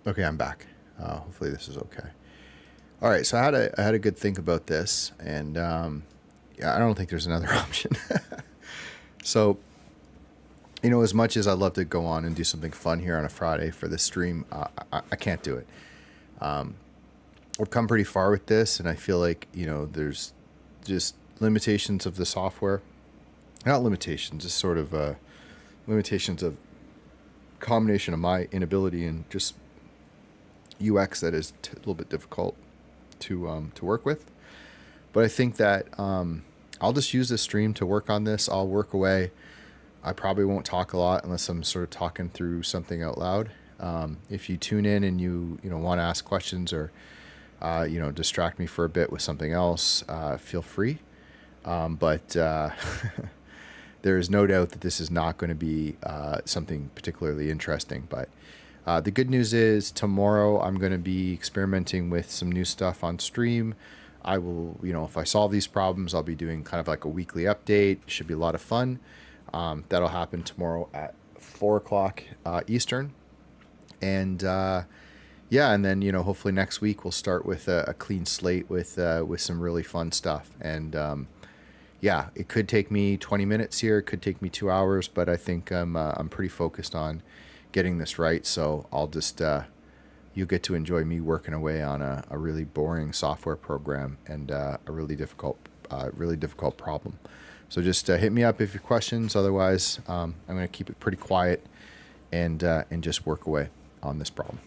Okay, I'm back. Hopefully this is okay. All right, so I had a good think about this, and yeah, I don't think there's another option. So, as much as I'd love to go on and do something fun here on a Friday for the stream, I can't do it. We've come pretty far with this, and I feel like there's just limitations of the software. Not limitations, just sort of limitations of combination of my inability and just UX that is a little bit difficult to work with. But I think that I'll just use this stream to work on this. I'll work away. I probably won't talk a lot unless I'm sort of talking through something out loud. If you tune in and you want to ask questions or distract me for a bit with something else, feel free. But there is no doubt that this is not going to be something particularly interesting. But the good news is tomorrow I'm going to be experimenting with some new stuff on stream. I will, if I solve these problems, I'll be doing kind of like a weekly update. Should be a lot of fun. That'll happen tomorrow at 4 o'clock Eastern. And yeah, and then hopefully next week we'll start with a clean slate with some really fun stuff. And yeah, it could take me 20 minutes here. It could take me 2 hours, but I think I'm pretty focused on getting this right. So I'll just you get to enjoy me working away on a really boring software program and a really difficult problem. So just hit me up if you have questions. Otherwise, I'm going to keep it pretty quiet and just work away on this problem.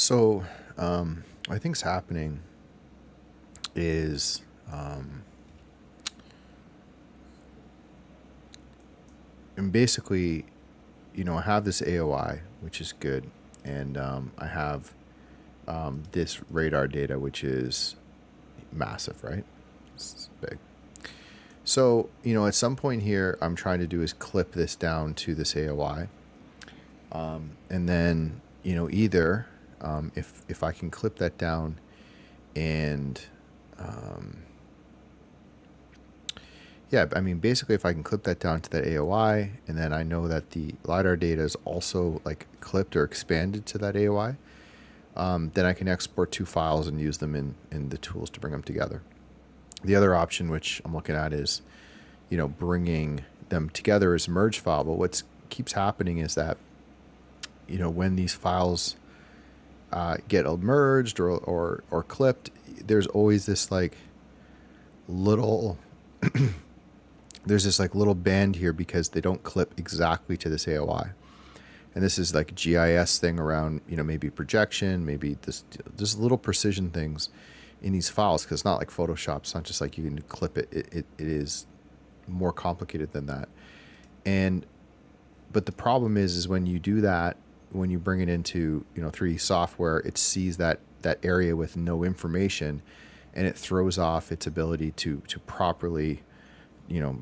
So, I think's happening is, and basically, I have this AOI, which is good, and I have this radar data, which is massive, right? It's big. So, at some point here, I'm trying to do is clip this down to this AOI, and then, either if I can clip that down and yeah, I mean, basically, if I can clip that down to that AOI, and then I know that the LiDAR data is also like clipped or expanded to that AOI, then I can export two files and use them in the tools to bring them together. The other option, which I'm looking at, is, bringing them together as merge file. But what keeps happening is that, when these files get merged or clipped, there's always this like little there's this like little band here because they don't clip exactly to this AOI. And this is like GIS thing around, maybe projection, maybe this little precision things in these files, because it's not like Photoshop. It's not just like you can clip it. It is more complicated than that. But the problem is when you do that, when you bring it into 3D software, it sees that area with no information, and it throws off its ability to properly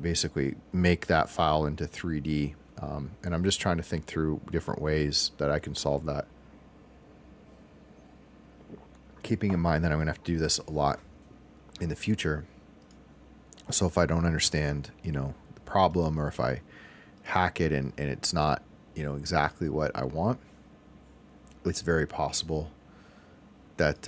basically make that file into 3D. And I'm just trying to think through different ways that I can solve that. Keeping in mind that I'm going to have to do this a lot in the future. So if I don't understand, the problem, or if I hack it and it's not, exactly what I want, it's very possible that,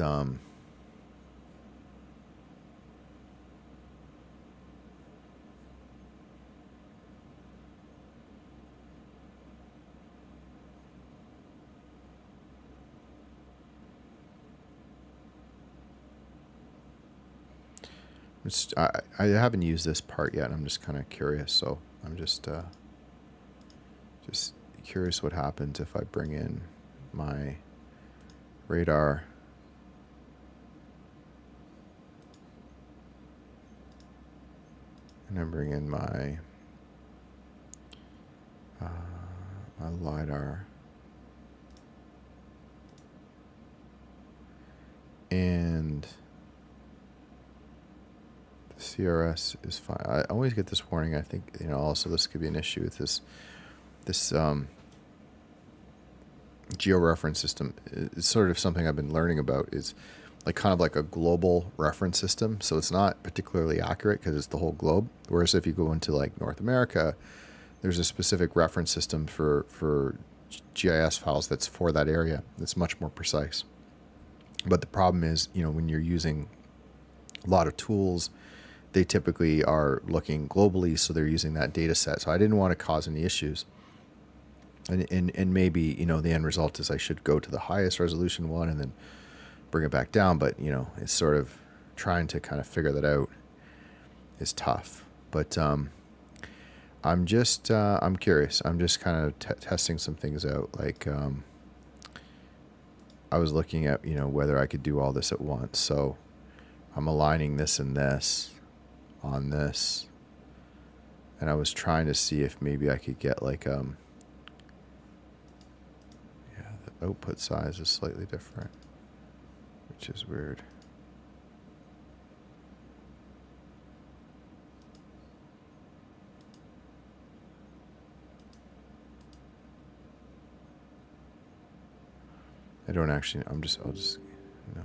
I haven't used this part yet. I'm just kind of curious. So I'm just curious what happens if I bring in my radar. And I bring in my my LiDAR. And the CRS is fine. I always get this warning. I think, also this could be an issue with this georeference system. It's sort of something I've been learning about, is like kind of like a global reference system. So it's not particularly accurate because it's the whole globe. Whereas if you go into like North America, there's a specific reference system for GIS files that's for that area. That's much more precise. But the problem is, when you're using a lot of tools, they typically are looking globally, so they're using that data set. So I didn't want to cause any issues. And maybe, the end result is I should go to the highest resolution one and then bring it back down. But, it's sort of trying to kind of figure that out is tough. But I'm curious. I'm just kind of testing some things out. Like, I was looking at, whether I could do all this at once. So I'm aligning this and this on this. And I was trying to see if maybe I could get like, the output size is slightly different, which is weird. I don't actually, I'll just, no.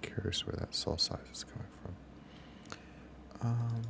Curious where that cell size is coming from. Um,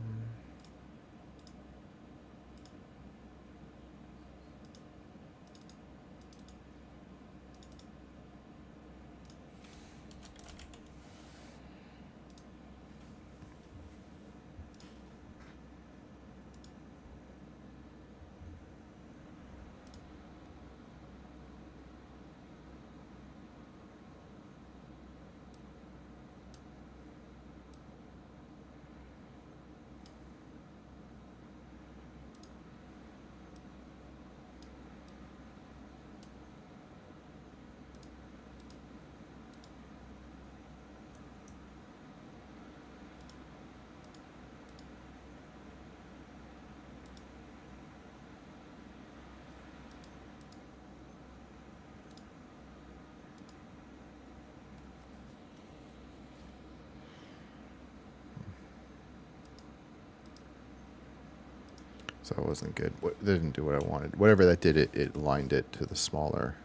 so it wasn't good. It didn't do what I wanted. Whatever that did, it aligned it to the smaller.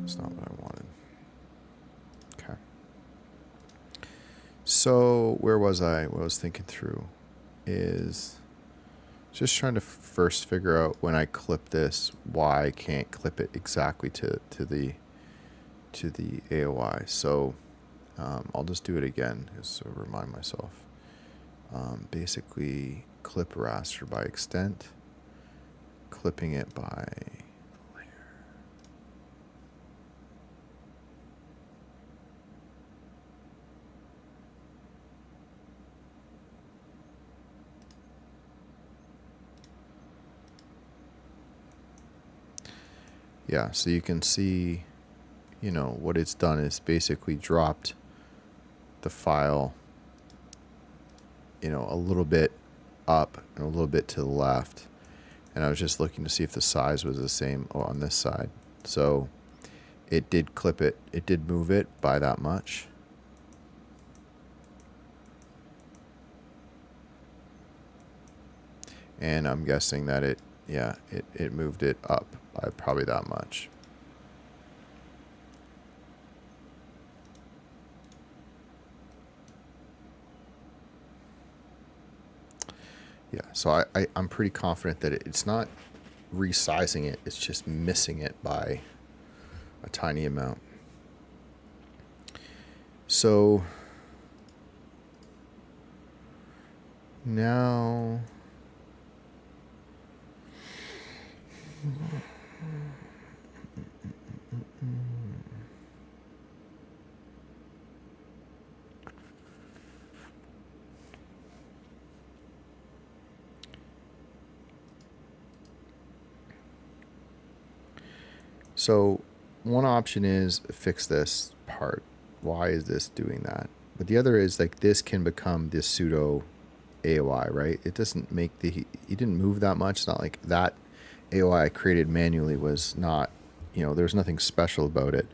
It's not what I wanted. Okay. So where was I? What I was thinking through is just trying to first figure out when I clip this, why I can't clip it exactly to the AOI. So I'll just do it again just to remind myself. Basically, clip raster by extent, clipping it by layer. Yeah, so you can see, you know, what it's done is basically dropped the file, you know, a little bit up and a little bit to the left. And I was just looking to see if the size was the same on this side. So it did clip it. It did move it by that much. And I'm guessing that it moved it up by probably that much. Yeah, so I'm pretty confident that it's not resizing it, it's just missing it by a tiny amount. So now so one option is fix this part. Why is this doing that? But the other is like this can become this pseudo AOI, right? It doesn't make you didn't move that much. It's not like that AOI I created manually was not, you know, there's nothing special about it.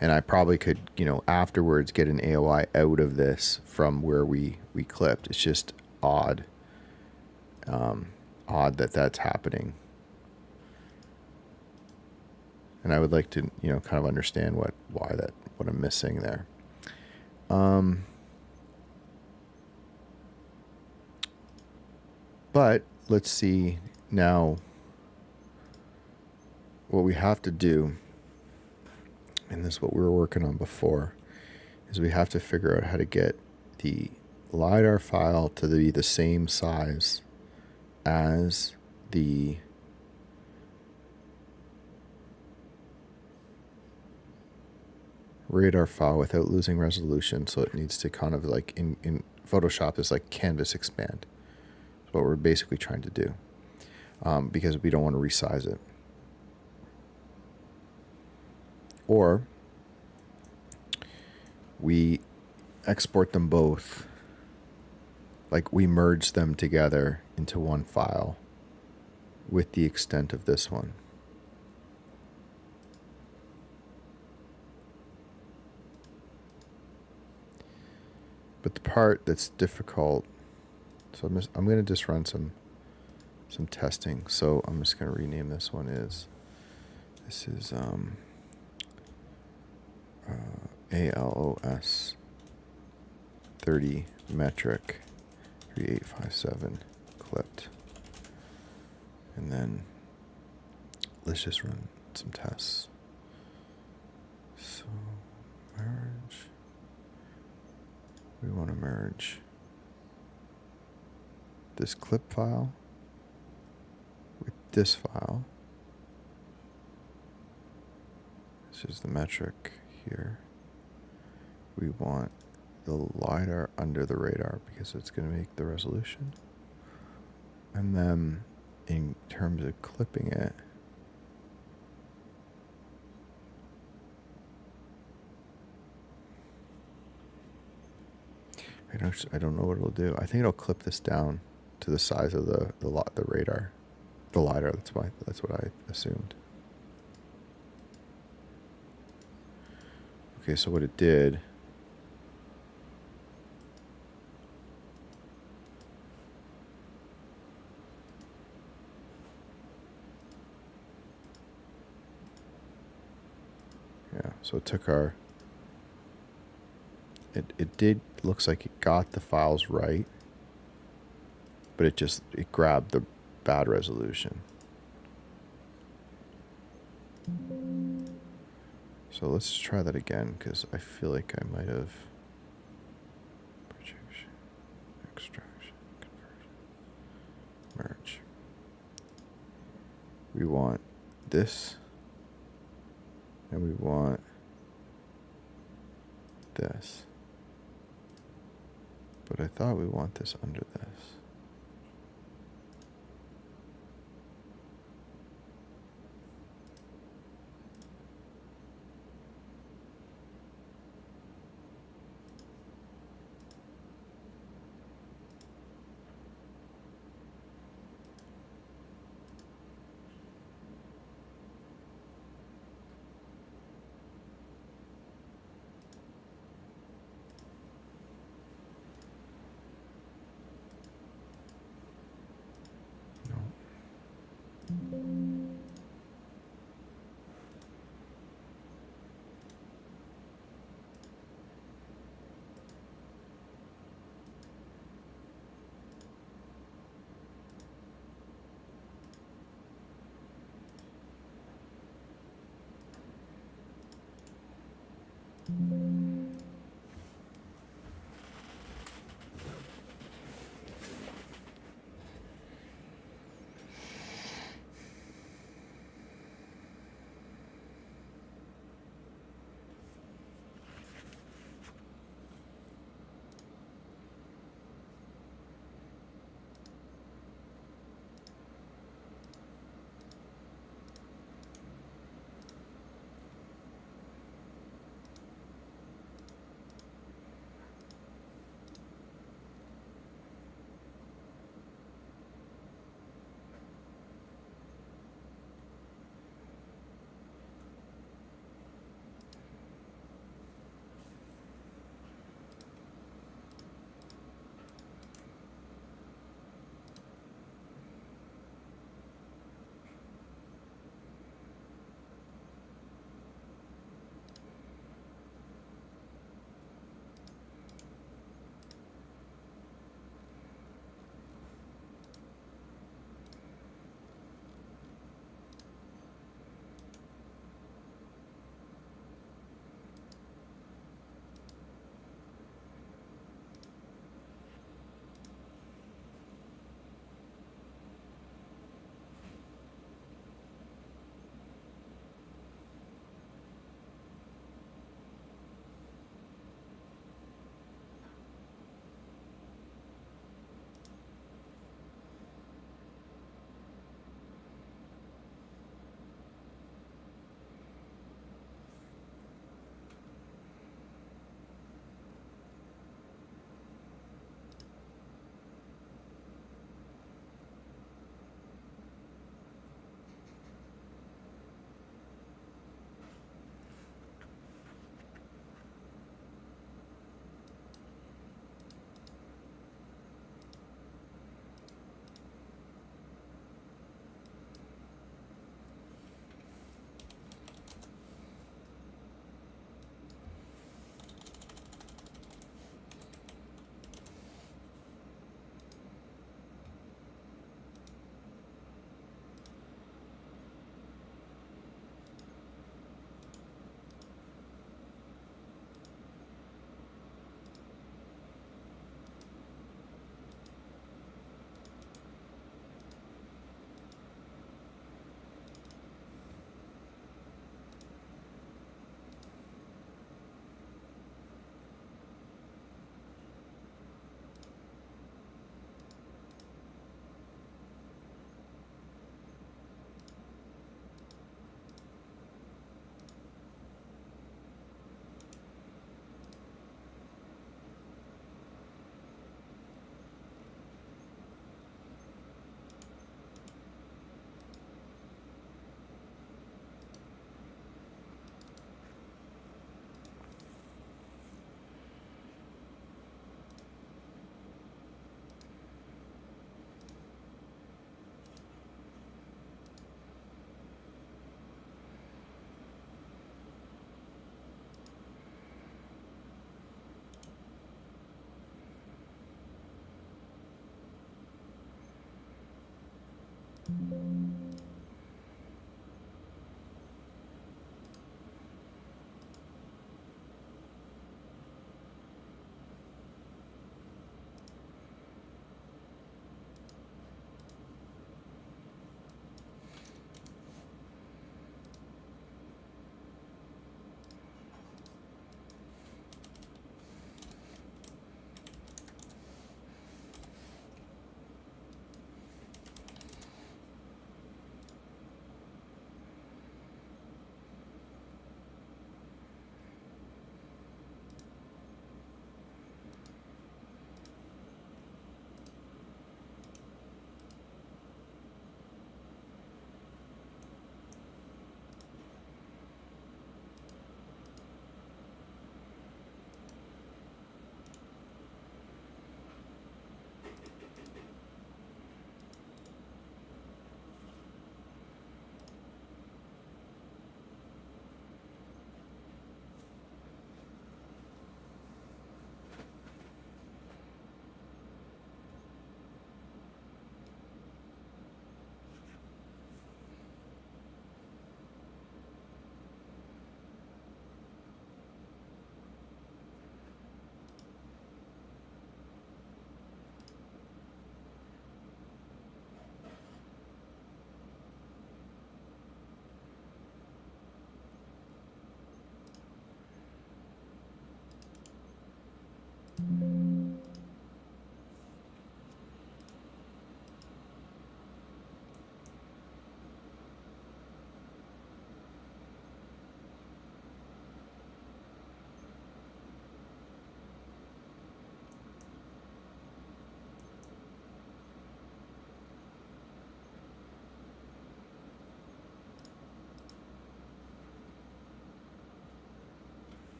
And I probably could, you know, afterwards get an AOI out of this from where we clipped. It's just odd, odd that that's happening. And I would like to, you know, kind of understand what I'm missing there. But let's see now what we have to do, and this is what we were working on before, is we have to figure out how to get the LiDAR file to be the same size as the radar file without losing resolution. So it needs to kind of like in Photoshop is like canvas expand. That's what we're basically trying to do, because we don't want to resize it. Or we export them both, like we merge them together into one file with the extent of this one. But the part that's difficult, so I'm going to just run some testing. So I'm just going to rename this one this is ALOS 30 metric 3857 clipped. And then let's just run some tests. So merge. We want to merge this clip file with this file. This is the metric here. We want the LiDAR under the radar because it's going to make the resolution. And then in terms of clipping it, I don't know what it'll do. I think it'll clip this down to the size of the radar, the LiDAR. That's what I assumed. Okay, so what it did. Yeah, so it took our. It looks like it got the files right, but it grabbed the bad resolution. So let's try that again, because I feel like I might have. Projection, extraction, conversion, merge. We want this, and we want this. But I thought we want this under this.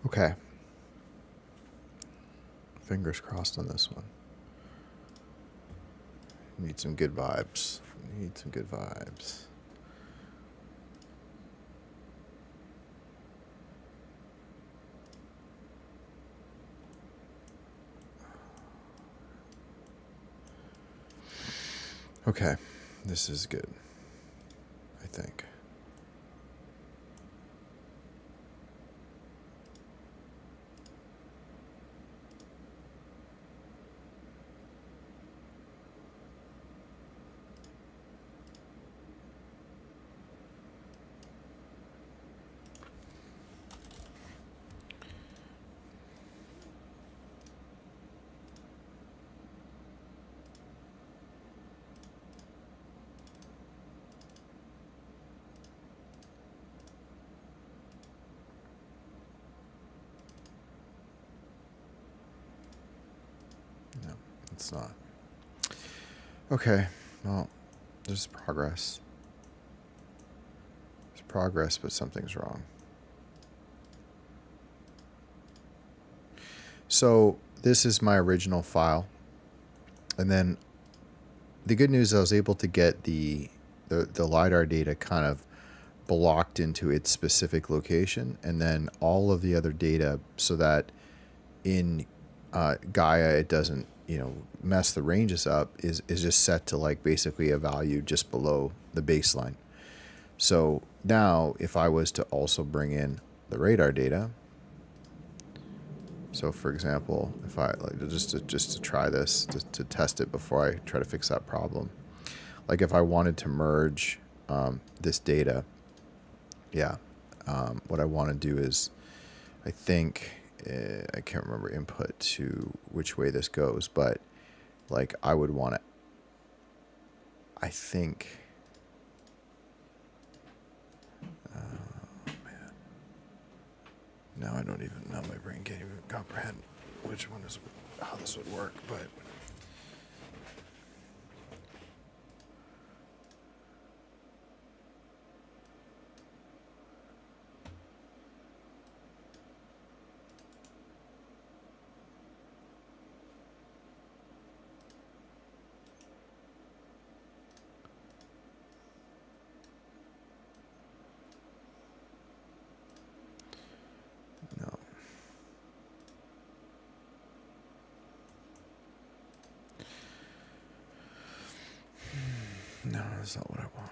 Okay. Fingers crossed on this one. Need some good vibes. Need some good vibes. Okay. This is good, I think. No, it's not. Okay. Well, there's progress. There's progress, but something's wrong. So this is my original file. And then the good news is I was able to get the LiDAR data kind of blocked into its specific location, and then all of the other data, so that in Gaia it doesn't mess the ranges up, is just set to like basically a value just below the baseline. So now if I was to also bring in the radar data, so for example, if I like just to try this, to test it before I try to fix that problem, like if I wanted to merge this data, what I want to do is, I think I can't remember input to which way this goes, but like I would want to, I think, man, now I don't even, now my brain can't even comprehend which one is, how this would work, but no. No, that's not what I want.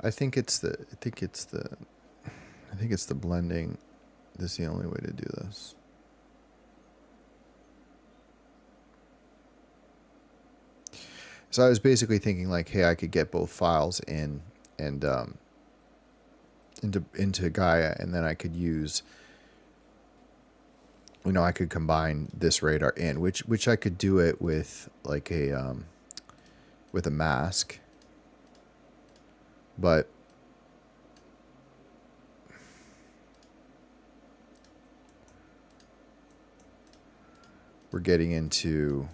I think it's the blending. This is the only way to do this. So I was basically thinking like, hey, I could get both files in and into Gaia, and then I could use, I could combine this radar in, which I could do it with like a mask, but we're getting into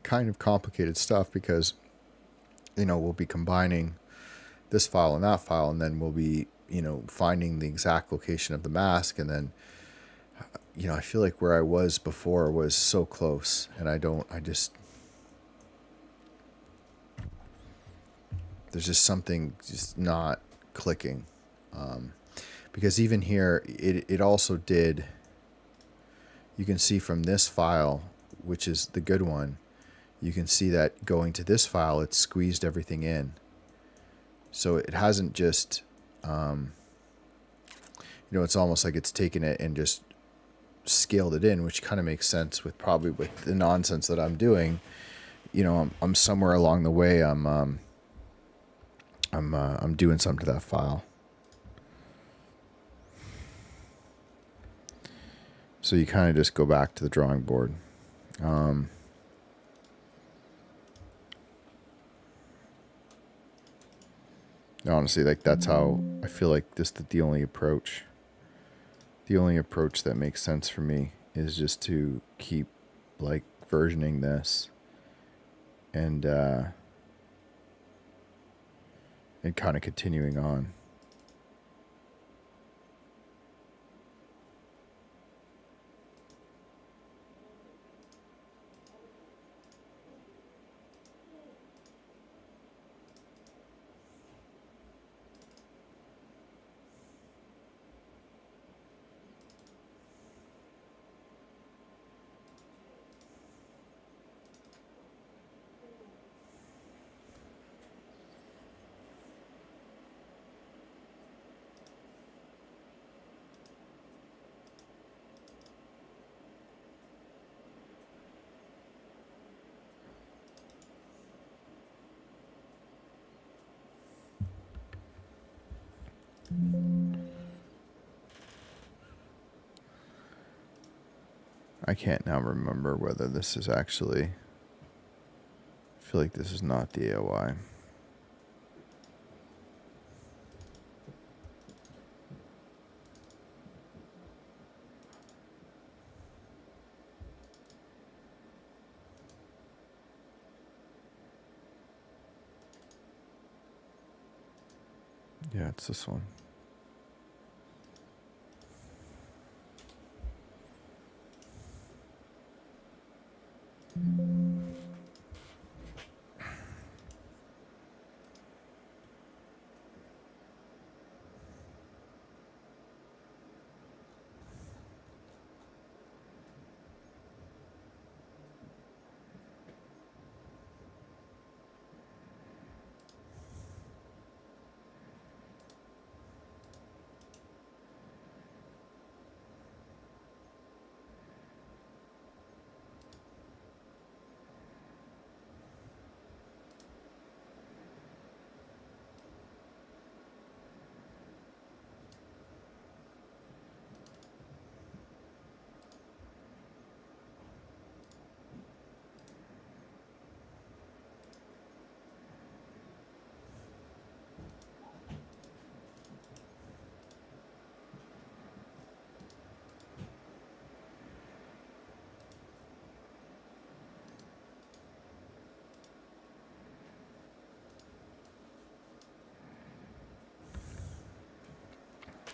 kind of complicated stuff, because we'll be combining this file and that file, and then we'll be finding the exact location of the mask, and then I feel like where I was before was so close, and there's just something just not clicking, because even here it also did, you can see from this file, which is the good one, you can see that going to this file, it squeezed everything in. So it hasn't just, it's almost like it's taken it and just scaled it in, which kind of makes sense with the nonsense that I'm doing. I'm somewhere along the way, I'm doing something to that file. So you kind of just go back to the drawing board. Honestly, like that's how I feel like this the only approach. The only approach that makes sense for me is just to keep like versioning this and kind of continuing on. I can't now remember whether this is actually... I feel like this is not the AOI. Yeah, it's this one.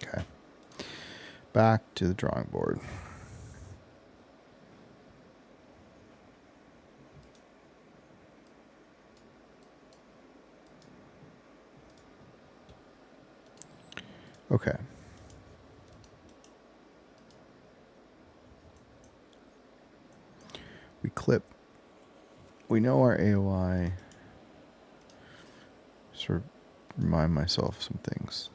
Okay. Back to the drawing board. Okay. We clip. We know our AOI. Sort of remind myself some things.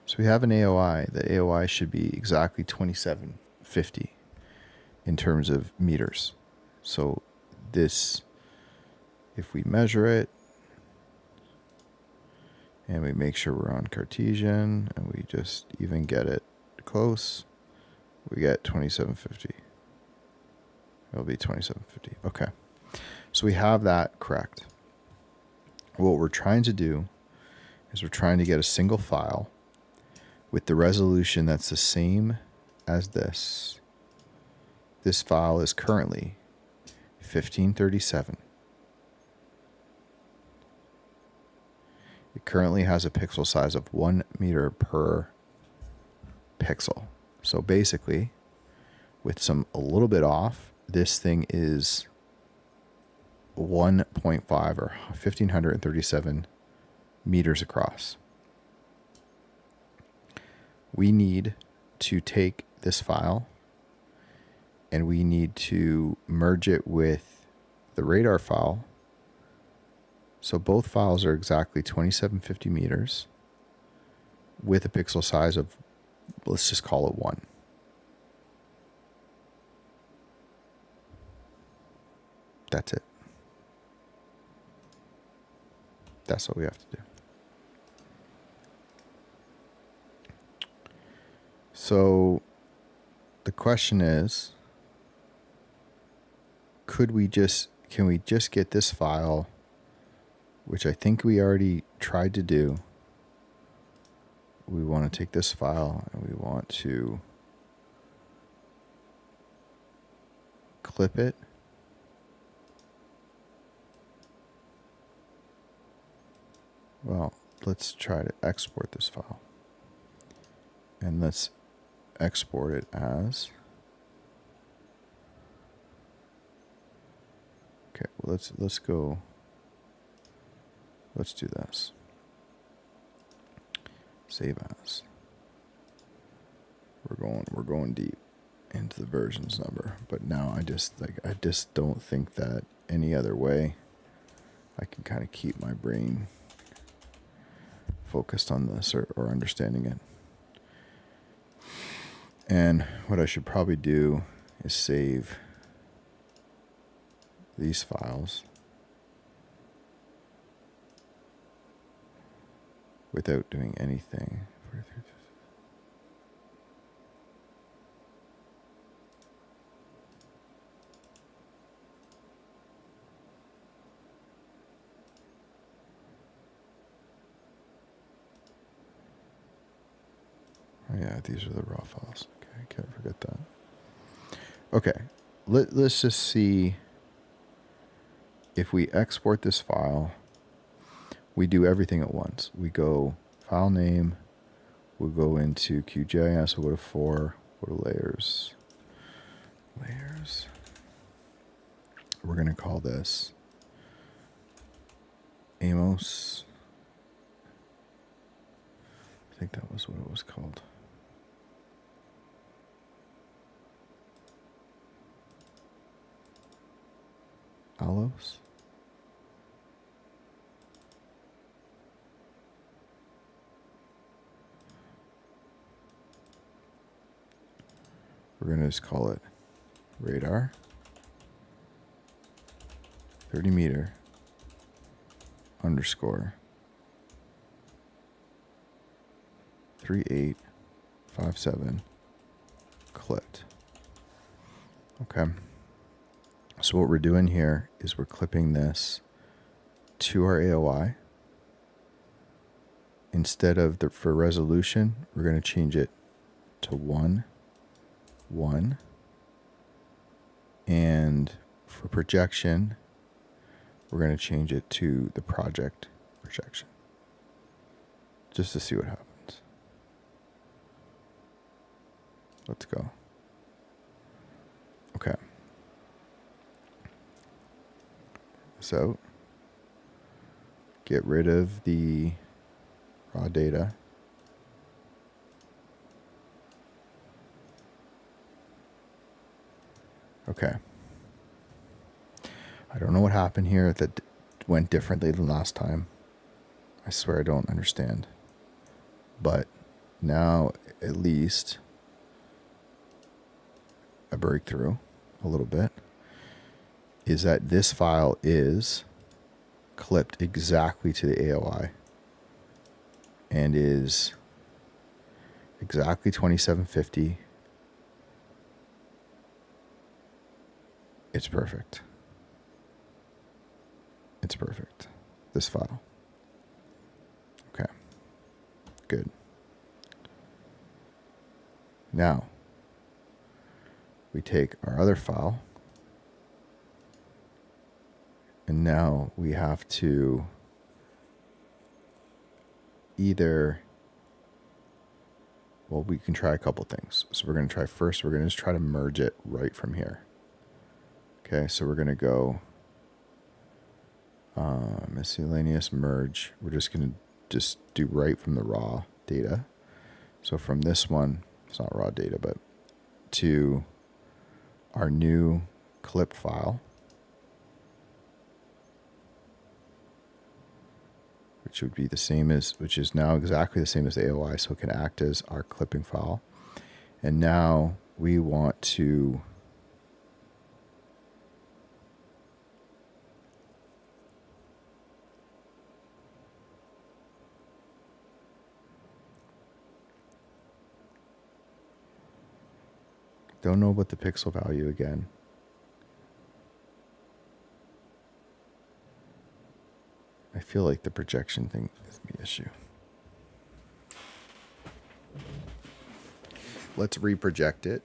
So we have an AOI. The AOI should be exactly 2750 in terms of meters. So this, if we measure it, and we make sure we're on Cartesian, and we just even get it close, we get 2750. It'll be 2750. Okay. So we have that correct. What we're trying to do is we're trying to get a single file with the resolution that's the same as this. This file is currently 1537. It currently has a pixel size of 1 meter per pixel. So basically, with a little bit off, this thing is 1.5 or 1537 meters across. We need to take this file and we need to merge it with the radar file. So both files are exactly 2750 meters with a pixel size of, let's just call it 1. That's it. That's what we have to do. So the question is, can we just get this file, which I think we already tried to do. We want to take this file and we want to clip it. Well, let's try to export this file. And let's export it as... Okay, well, let's go. Let's do this. Save as. We're going deep into the versions number, but now I just don't think that any other way I can kind of keep my brain focused on this or understanding it. And what I should probably do is save these files without doing anything. Oh yeah, these are the raw files. Okay, can't forget that. Okay, let's just see if we export this file. We do everything at once. We go file name. We'll go into QGIS. We'll go to 4. Go to layers. Layers. We're going to call this Amos. I think that was what it was called. Alos. We're going to just call it radar 30 meter underscore 3857 clipped. Okay. So what we're doing here is we're clipping this to our AOI. Instead of for resolution, we're going to change it to 1, 1. And for projection, we're going to change it to the project projection. Just to see what happens. Let's go. Okay. So, get rid of the raw data. Okay. I don't know what happened here that went differently than last time. I swear I don't understand. But now, at least, a breakthrough, a little bit, is that this file is clipped exactly to the AOI and is exactly 2750. It's perfect. It's perfect. This file. Okay. Good. Now, we take our other file, and now we have to either, well, we can try a couple things. So we're going to try first, we're going to just try to merge it right from here. Okay, so we're going to go miscellaneous merge. We're just going to just do right from the raw data. So from this one, it's not raw data, but to our new clip file, which would be the same as, which is now exactly the same as the AOI, so it can act as our clipping file. And now we want to Don't know about the pixel value again. I feel like the projection thing is the issue. Let's reproject it.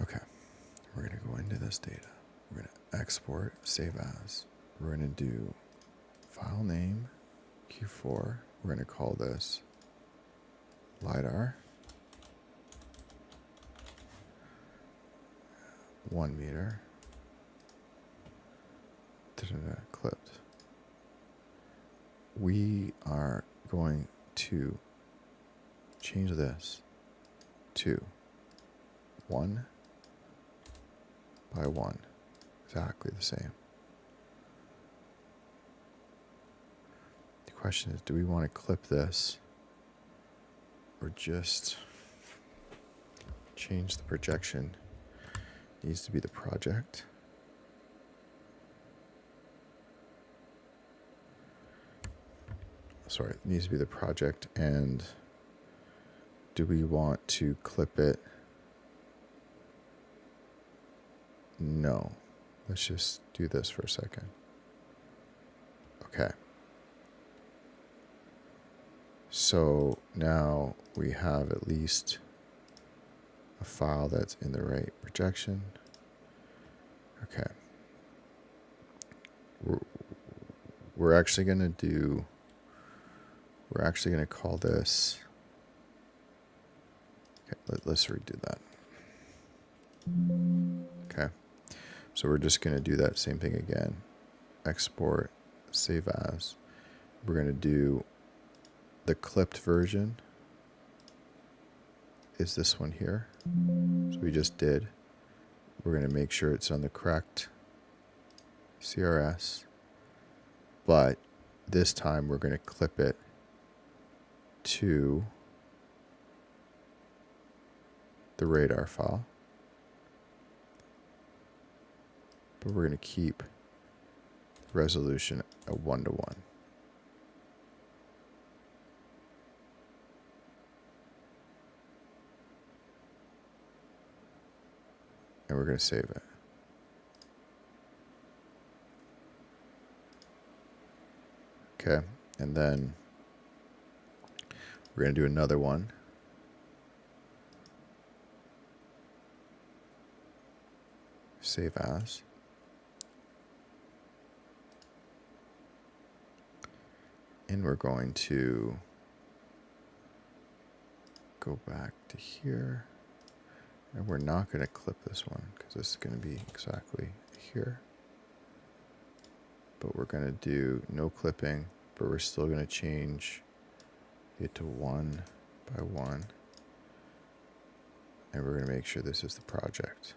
Okay, we're going to go into this data. We're going to export, save as. We're going to do file name, Q4. We're going to call this LiDAR. 1 meter. Clipped. We are going to change this to 1 by 1, exactly the same. The question is, do we want to clip this or just change the projection? It needs to be the project. Sorry, it needs to be the project. And do we want to clip it? No. Let's just do this for a second. Okay. So now we have at least a file that's in the right projection. Okay. We're actually going to do, we're actually going to call this, okay, let's redo that. Okay. So we're just going to do that same thing again. Export, save as. We're going to do the clipped version is this one here. So we just did. We're going to make sure it's on the correct CRS. But this time we're going to clip it to the radar file. But we're going to keep the resolution at 1:1. And we're going to save it. Okay, and then we're going to do another one. Save as. And we're going to go back to here. And we're not going to clip this one because this is going to be exactly here. But we're going to do no clipping, but we're still going to change it to 1 by 1. And we're going to make sure this is the project.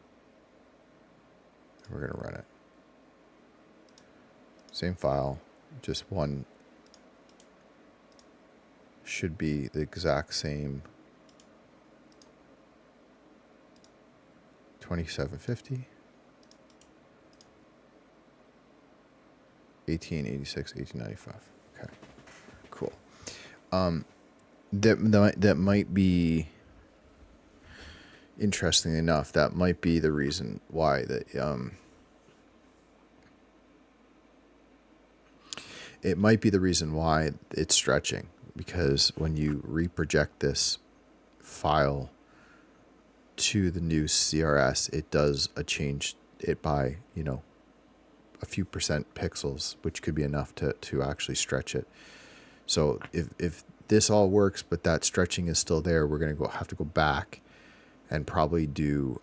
And we're going to run it. Same file, just one should be the exact same 2750, 1886, 1895. Okay, cool. That might be, interestingly enough, that might be the reason why that it might be the reason why it's stretching, because when you reproject this file to the new CRS, it does change it by, you know, a few percent pixels, which could be enough to actually stretch it. So if this all works, but that stretching is still there, we're going to have to go back and probably do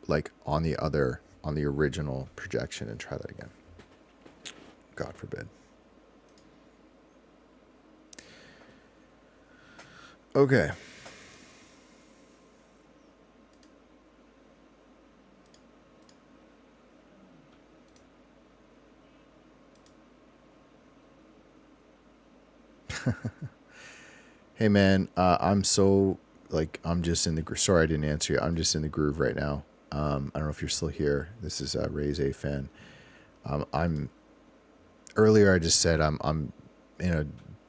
like on the original projection and try that again. God forbid. Okay. Hey man, I'm so, like, I'm just in the, sorry I didn't answer you. I'm just in the groove right now. I don't know if you're still here. This is Ray's A fan. I'm earlier. I just said I'm in a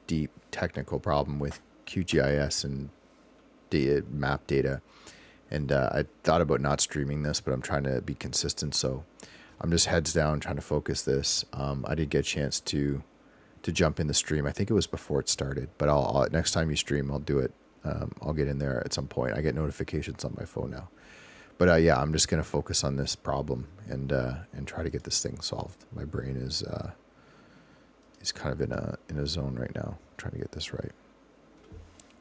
deep technical problem with QGIS and map data, and I thought about not streaming this, but I'm trying to be consistent. So I'm just heads down trying to focus this. I did get a chance to jump in the stream. I think it was before it started, but I'll next time you stream, I'll do it. I'll get in there at some point. I get notifications on my phone now. But yeah, I'm just gonna focus on this problem and try to get this thing solved. My brain is kind of in a zone right now, trying to get this right.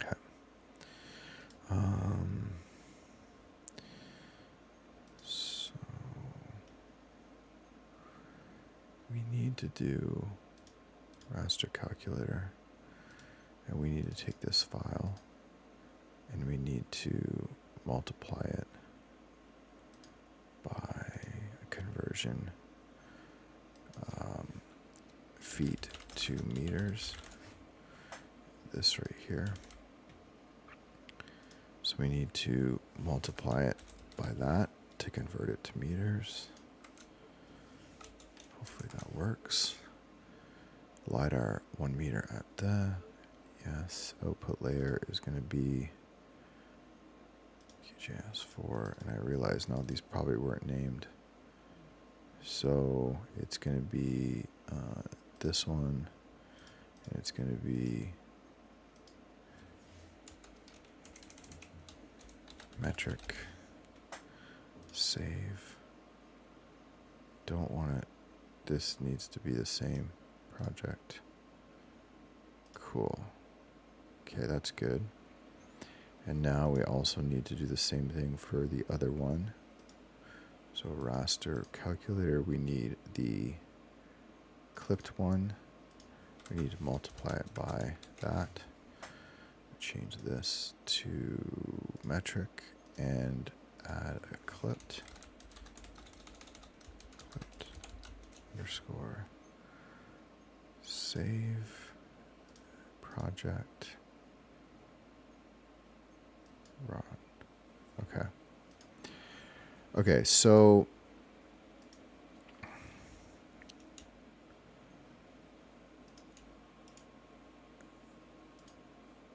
Okay. So we need to do raster calculator, and we need to take this file, and we need to multiply it by a conversion, feet to meters, this right here. So we need to multiply it by that to convert it to meters. Hopefully that works. LiDAR 1 meter at the, yes, output layer is going to be QGIS4, and I realize now these probably weren't named. So it's going to be this one, and it's going to be metric, save. Don't want it, this needs to be the same project. Cool. Okay, that's good. And now we also need to do the same thing for the other one. So raster calculator, we need the clipped one. We need to multiply it by that. Change this to metric and add a clipped underscore save project run. Okay. Okay, so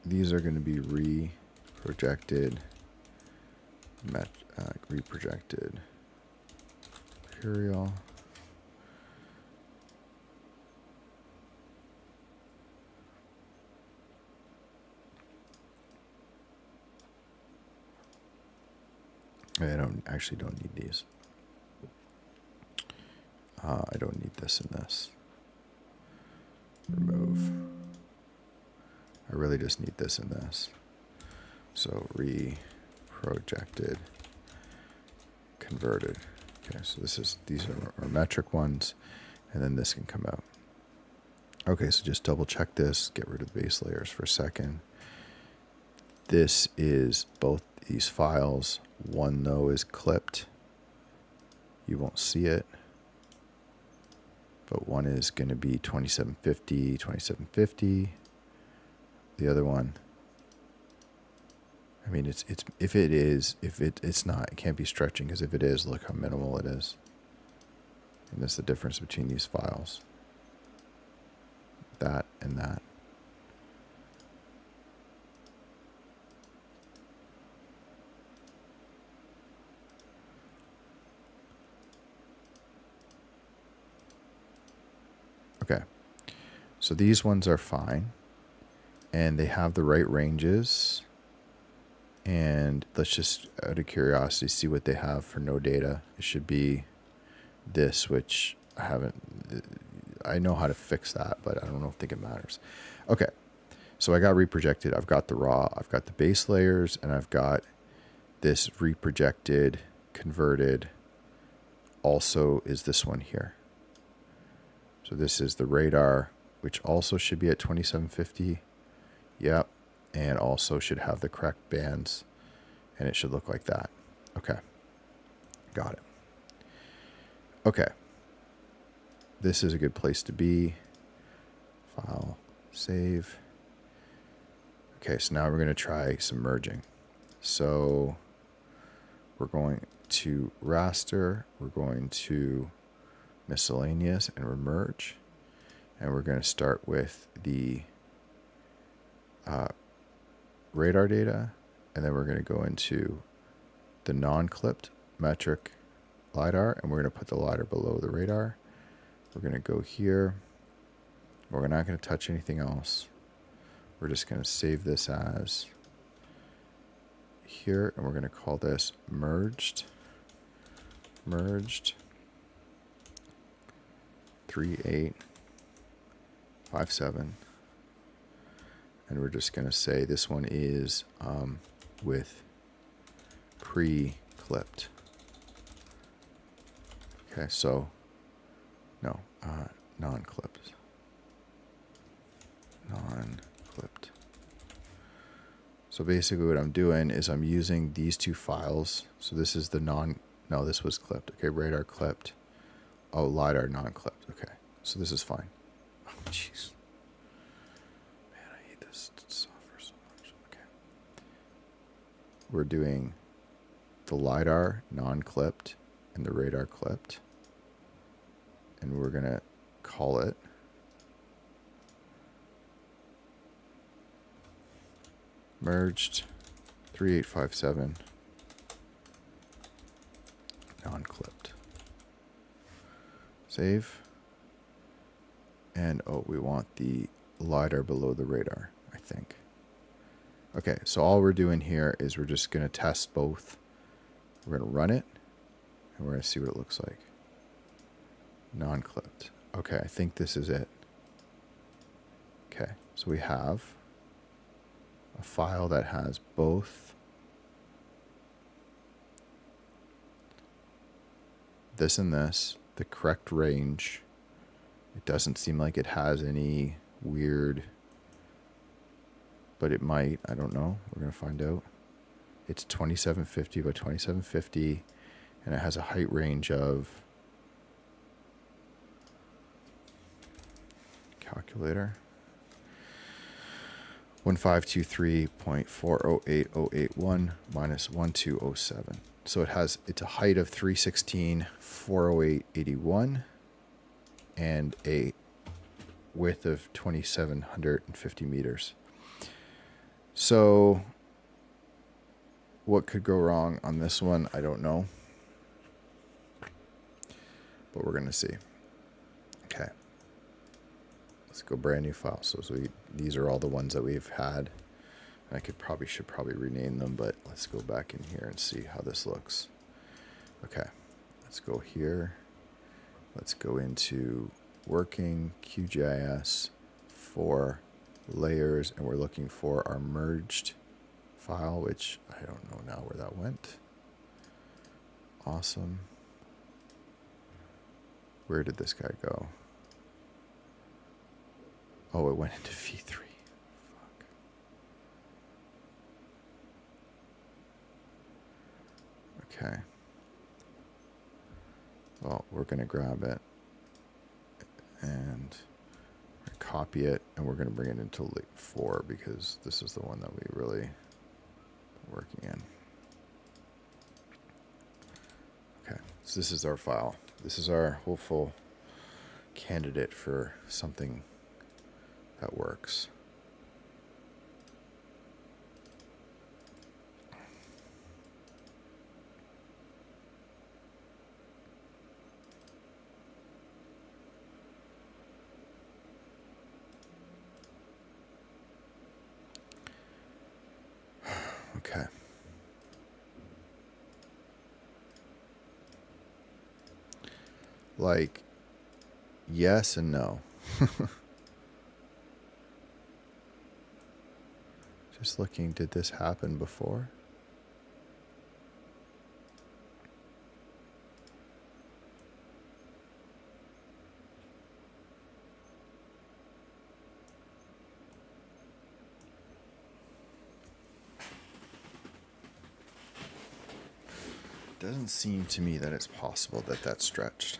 these are going to be reprojected imperial. I don't need these. I don't need this and this. Remove. I really just need this and this. So reprojected, converted. Okay, so these are our metric ones, and then this can come out. Okay, so just double check this, get rid of the base layers for a second. This is both these files. One though is clipped. You won't see it. But one is going to be 2750, 2750. The other one, I mean, it's not, it can't be stretching, because if it is, look how minimal it is. And that's the difference between these files. That and that. Okay, so these ones are fine, and they have the right ranges. And let's just, out of curiosity, see what they have for no data. It should be this, which I know how to fix that, but I don't think it matters. Okay, so I got reprojected. I've got the raw, I've got the base layers, and I've got this reprojected, converted, also is this one here. So this is the radar, which also should be at 2750. Yep. And also should have the correct bands, and it should look like that. Okay. Got it. Okay. This is a good place to be. File, save. Okay, so now we're going to try some merging. So we're going, to raster, we're going to miscellaneous and merge, and we're going to start with the radar data, and then we're going to go into the non-clipped metric LiDAR, and we're going to put the LiDAR below the radar. We're going to go here. We're not going to touch anything else. We're just going to save this as here, and we're going to call this merged 3857, and we're just going to say this one is with pre-clipped. Okay, so no, non-clipped. So basically what I'm doing is I'm using these two files. So this is the no, this was clipped. Okay, radar clipped. Oh, LiDAR non-clipped. Okay, so this is fine. Oh, jeez. Man, I hate this software so much. Okay. We're doing the LiDAR non-clipped and the radar clipped. And we're going to call it merged 3857 non-clipped. Save. And oh, we want the LiDAR below the radar, I think. Okay, so all we're doing here is we're just going to test both. We're going to run it, and we're going to see what it looks like. Non-clipped. Okay, I think this is it. Okay, so we have a file that has both this and this, the correct range. It doesn't seem like it has any weird, but it might. I don't know. We're going to find out. It's 2750 by 2750, and it has a height range of, calculator, 1523.408081 minus 1207. So it's a height of 316.40881 and a width of 2,750 meters. So what could go wrong on this one? I don't know, but we're going to see. Okay. Let's go brand new file. So these are all the ones that we've had. I should probably rename them, but let's go back in here and see how this looks. Okay, let's go here. Let's go into working QGIS for layers, and we're looking for our merged file, which I don't know now where that went. Awesome. Where did this guy go? Oh, it went into V3. Fuck. Okay. Well, we're going to grab it and copy it, and we're going to bring it into 4 because this is the one that we really are working in. Okay, so this is our file. This is our hopeful candidate for something that works. Okay. Like, yes and no. Just looking, did this happen before? Doesn't seem to me that it's possible that that's stretched.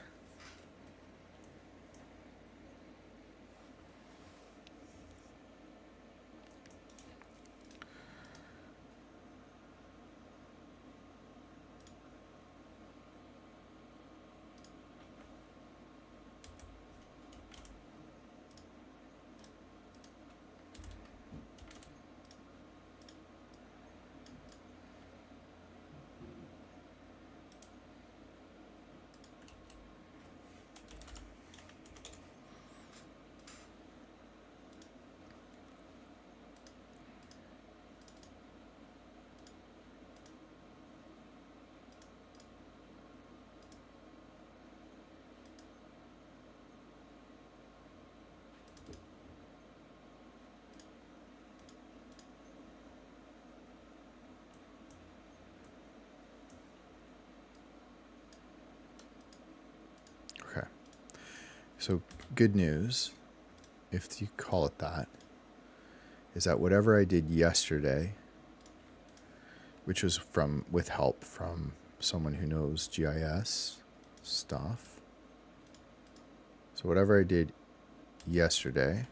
So good news, if you call it that, is that whatever I did yesterday, which was with help from someone who knows GIS stuff. So whatever I did yesterday,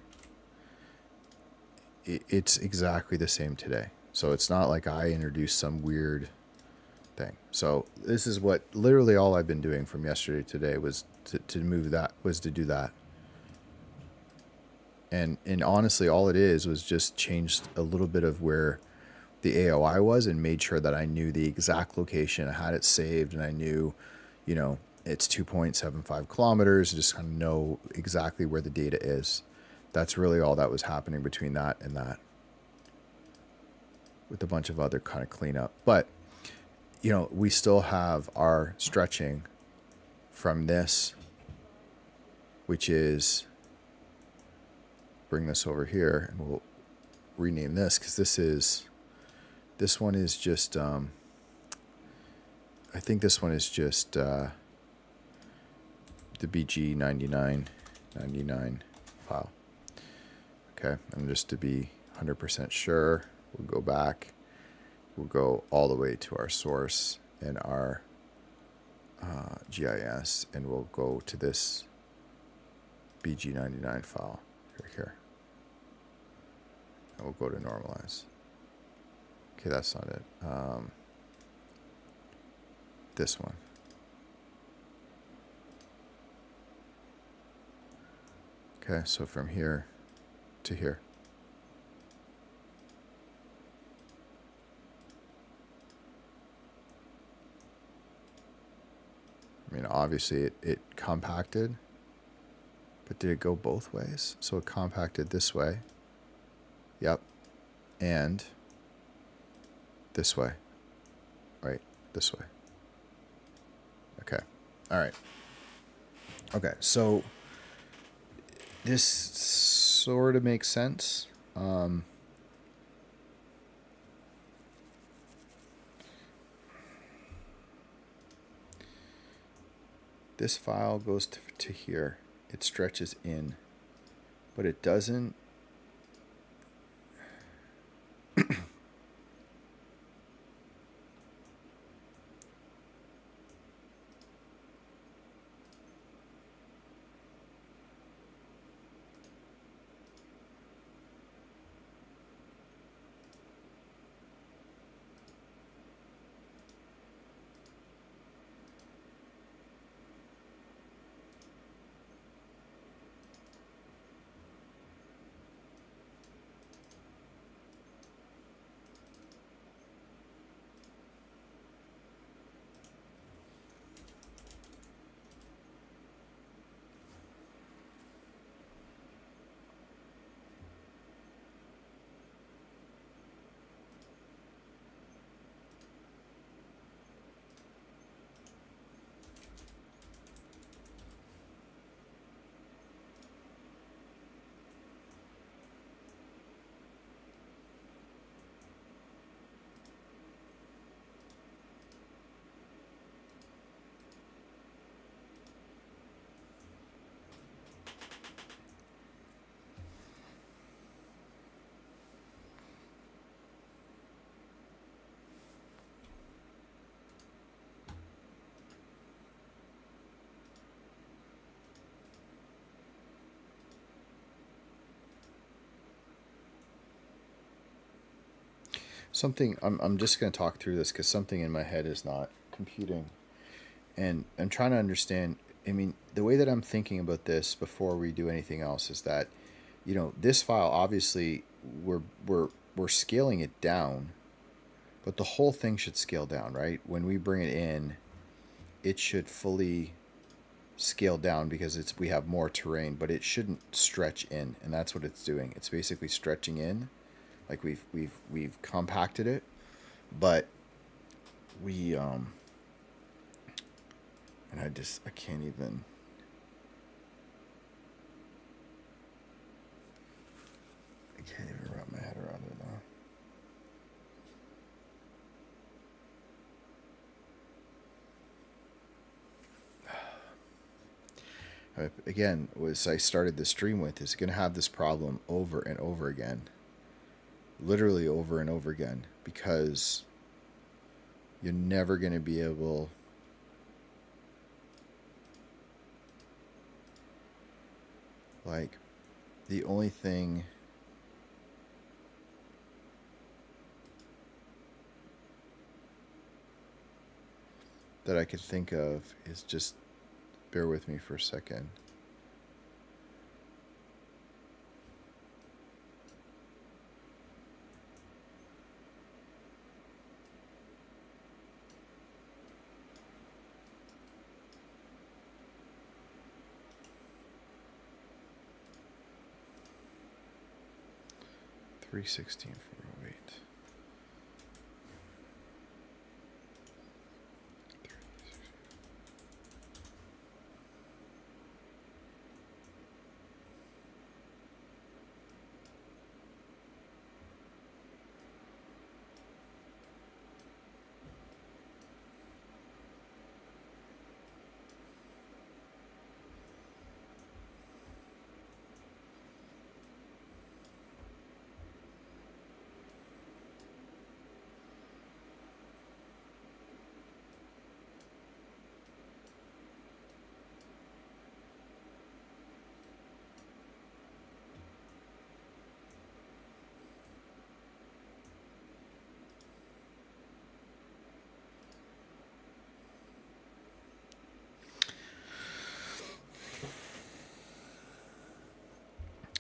it's exactly the same today. So it's not like I introduced some weird thing. So this is what literally all I've been doing from yesterday to today was to move that, was to do that. And honestly, all it is was just changed a little bit of where the AOI was and made sure that I knew the exact location. I had it saved and I knew, it's 2.75 kilometers, just kind of know exactly where the data is. That's really all that was happening between that and that, with a bunch of other kind of cleanup. But, we still have our stretching from this, which is, bring this over here and we'll rename this, because this one is just, I think this one is just the BG 9999 file. Okay, and just to be 100% sure, we'll go back. We'll go all the way to our source in our GIS, and we'll go to this BG99 file here. And we'll go to normalize. Okay, that's not it. This one. Okay, so from here to here. I mean, obviously it compacted, but did it go both ways? So it compacted this way. Yep. And this way. Right, this way. Okay. All right. Okay, so this sort of makes sense. This file goes to here. It stretches in, but it doesn't. Something, I'm just going to talk through this because something in my head is not computing. And I'm trying to understand. I mean, the way that I'm thinking about this before we do anything else is that, this file, obviously, we're scaling it down, but the whole thing should scale down, right? When we bring it in, it should fully scale down because we have more terrain, but it shouldn't stretch in, and that's what it's doing. It's basically stretching in. Like we've compacted it, but we and I can't even. I can't even wrap my head around it now. Again, as I started the stream with, is going to have this problem over and over again. Literally over and over again. Because you're never going to be able... Like, the only thing... that I could think of is just... Bear with me for a second. $316,408.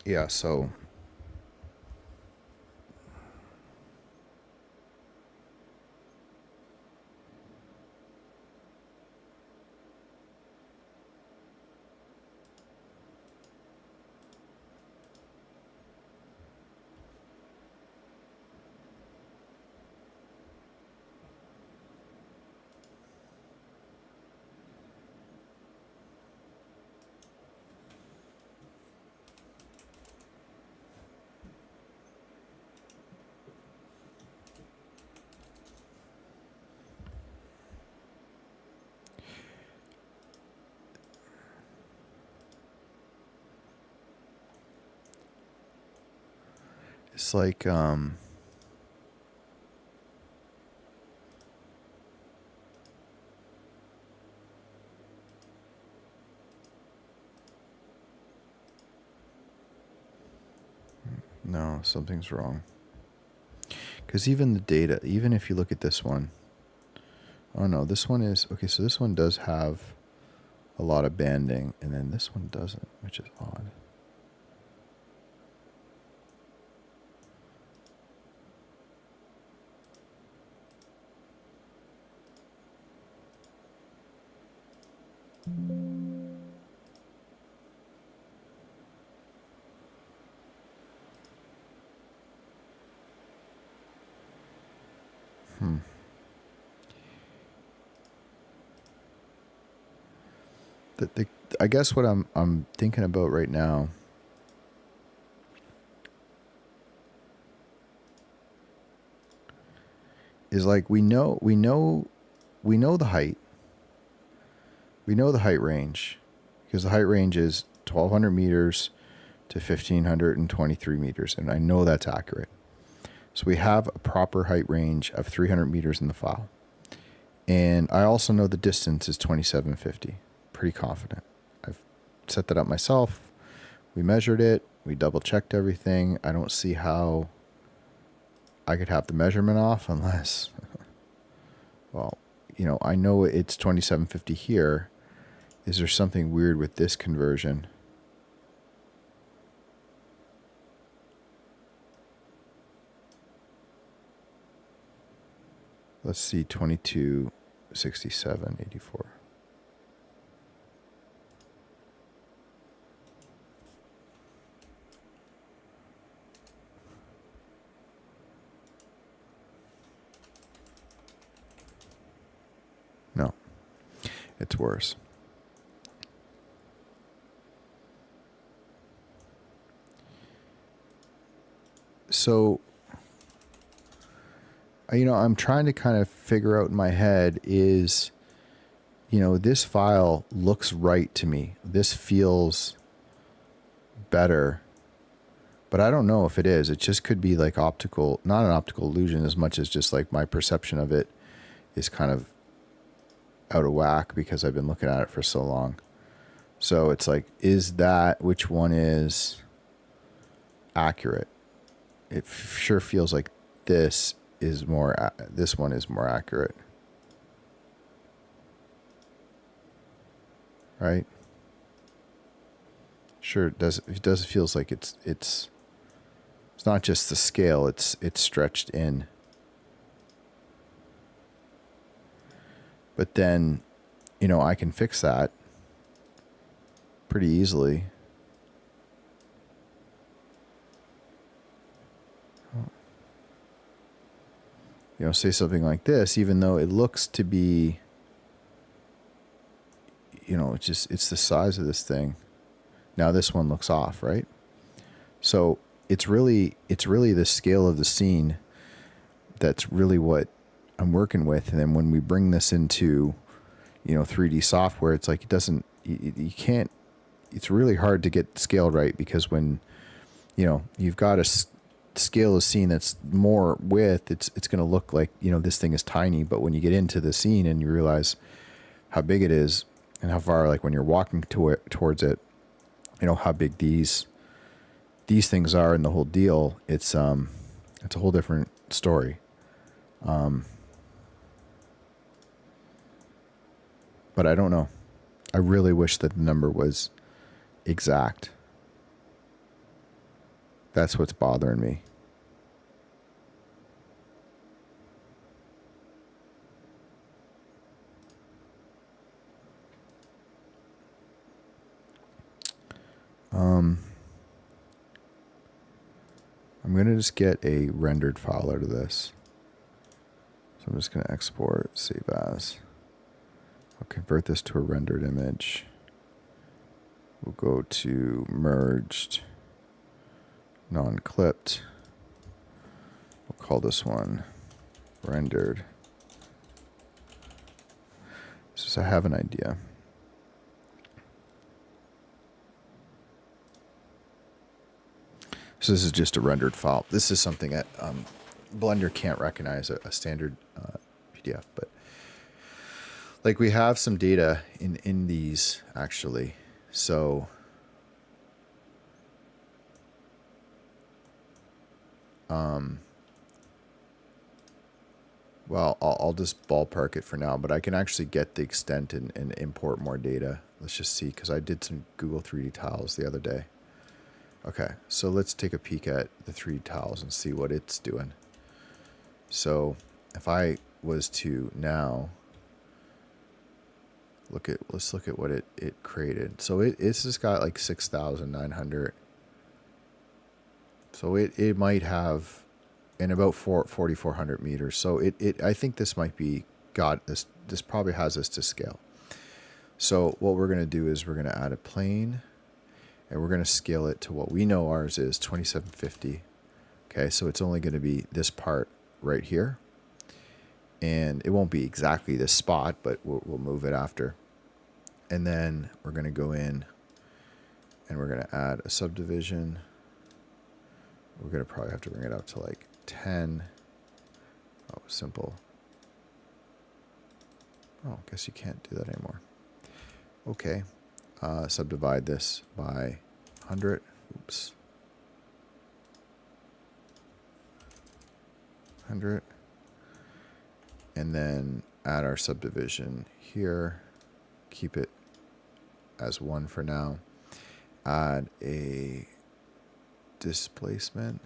Yeah, so it's like no, something's wrong. Because even the data, even if you look at this one, oh no, this one is, okay, so this one does have a lot of banding, and then this one doesn't, which is odd. I guess what I'm thinking about right now is like we know the height. We know the height range because the height range is 1,200 meters to 1,523 meters, and I know that's accurate. So we have a proper height range of 300 meters in the file. And I also know the distance is 2750. Pretty confident. I've set that up myself. We measured it. We double checked everything. I don't see how I could have the measurement off unless, well, you know, I know it's 2750 here. Is there something weird with this conversion? Let's see, 2267.84. No, it's worse. So, you know, I'm trying to kind of figure out in my head is you know, this file looks right to me. This feels better, but I don't know if it is. It just could be like optical, not an optical illusion as much as just like my perception of it is kind of out of whack because I've been looking at it for so long. So it's like, is that which one is accurate? It sure feels like this one is more accurate. Right? Sure, it does feels like it's not just the scale, it's stretched in. But then, you know, I can fix that pretty easily. You know, say something like this, even though it looks to be, you know, it's the size of this thing. Now this one looks off, right? So it's really the scale of the scene that's really what I'm working with. And then when we bring this into, you know, 3D software, it's like you can't, it's really hard to get scaled right, because when, you know, you've got a scale of scene that's more width, it's going to look like, you know, this thing is tiny. But when you get into the scene and you realize how big it is and how far, like when you're walking towards it, you know, how big these things are and the whole deal, it's a whole different story. But I don't know. I really wish that the number was exact. That's what's bothering me. I'm going to just get a rendered file out of this. So I'm just going to export, save as. I'll convert this to a rendered image. We'll go to merged, non-clipped. We'll call this one rendered. So I have an idea. So this is just a rendered file. This is something that Blender can't recognize a standard PDF, but like we have some data in these actually. So well, I'll just ballpark it for now, but I can actually get the extent and import more data. Let's just see, because I did some Google 3D tiles the other day. Okay, so let's take a peek at the 3D tiles and see what it's doing. So if I was to now let's look at what it created. So it's just got like 6,900. So it might have in about 4,400 meters. So I think this might be this probably has this to scale. So what we're going to do is we're going to add a plane, and we're going to scale it to what we know ours is 2750. Okay, so it's only going to be this part right here. And it won't be exactly this spot, but we'll move it after. And then we're going to go in and we're going to add a subdivision. We're going to probably have to bring it up to like 10. Oh, simple. Oh, I guess you can't do that anymore. Okay. Subdivide this by 100. Oops. 100. And then add our subdivision here. Keep it as 1 for now. Add a displacement.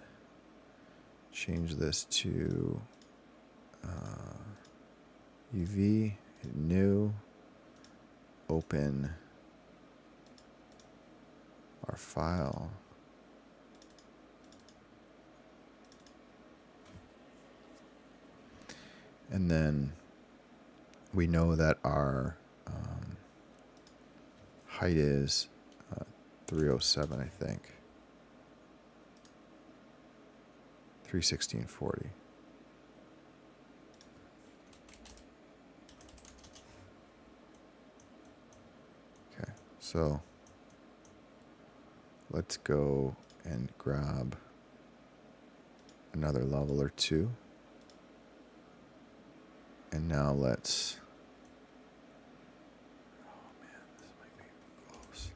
Change this to UV, new, open our file. And then we know that our height is 307, I think. 316.40. So let's go and grab another level or two. And now let's... Oh man, this might be close.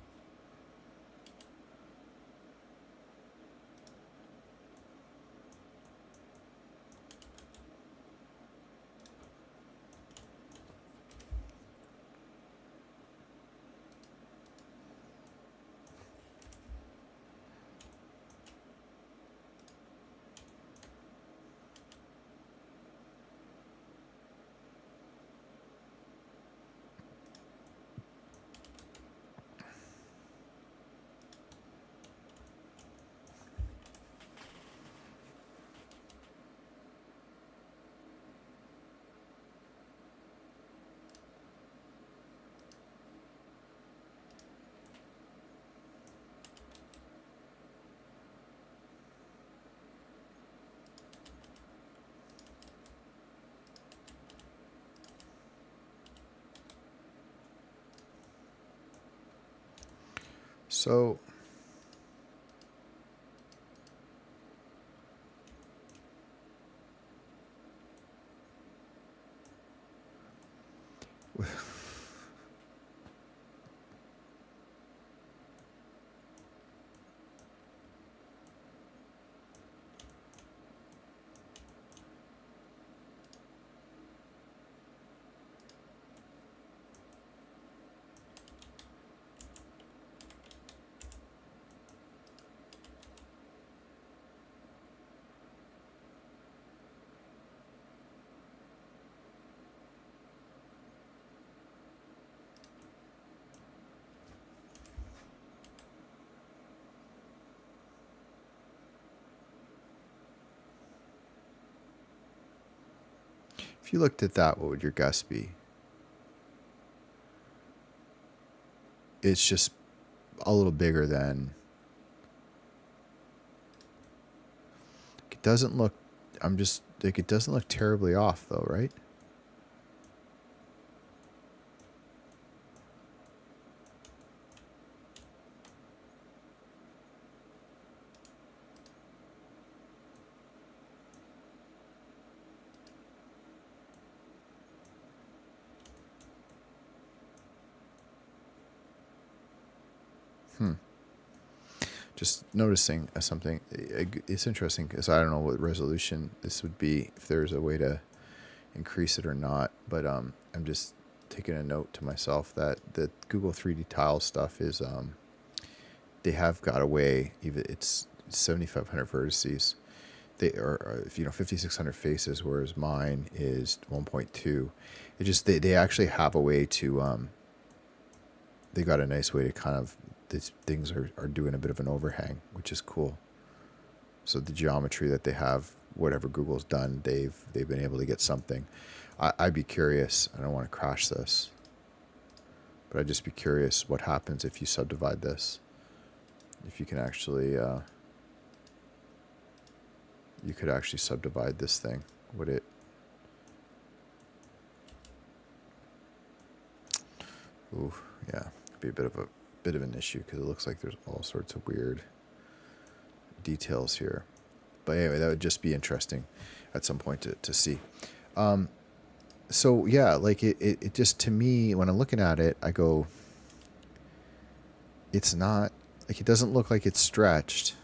So if you looked at that, what would your guess be? It's just a little bigger than... It doesn't look... I'm just... Like, it doesn't look terribly off, though, right? Just noticing something. It's interesting because I don't know what resolution this would be, if there's a way to increase it or not. But I'm just taking a note to myself that the Google 3D tile stuff is they have got a way. Even it's 7,500 vertices. They are 5,600 faces, whereas mine is 1.2. It just they actually have a way to they got a nice way to kind of... These things are doing a bit of an overhang, which is cool. So the geometry that they have, whatever Google's done, they've been able to get something. I'd be curious. I don't want to crash this, but I'd just be curious what happens if you subdivide this. If you can actually, you could actually subdivide this thing. Would it? Ooh, yeah, it'd be a bit of an issue because it looks like there's all sorts of weird details here. But anyway, that would just be interesting at some point to see. So yeah, like it just, to me, when I'm looking at it, I go, it's not, like, it doesn't look like it's stretched.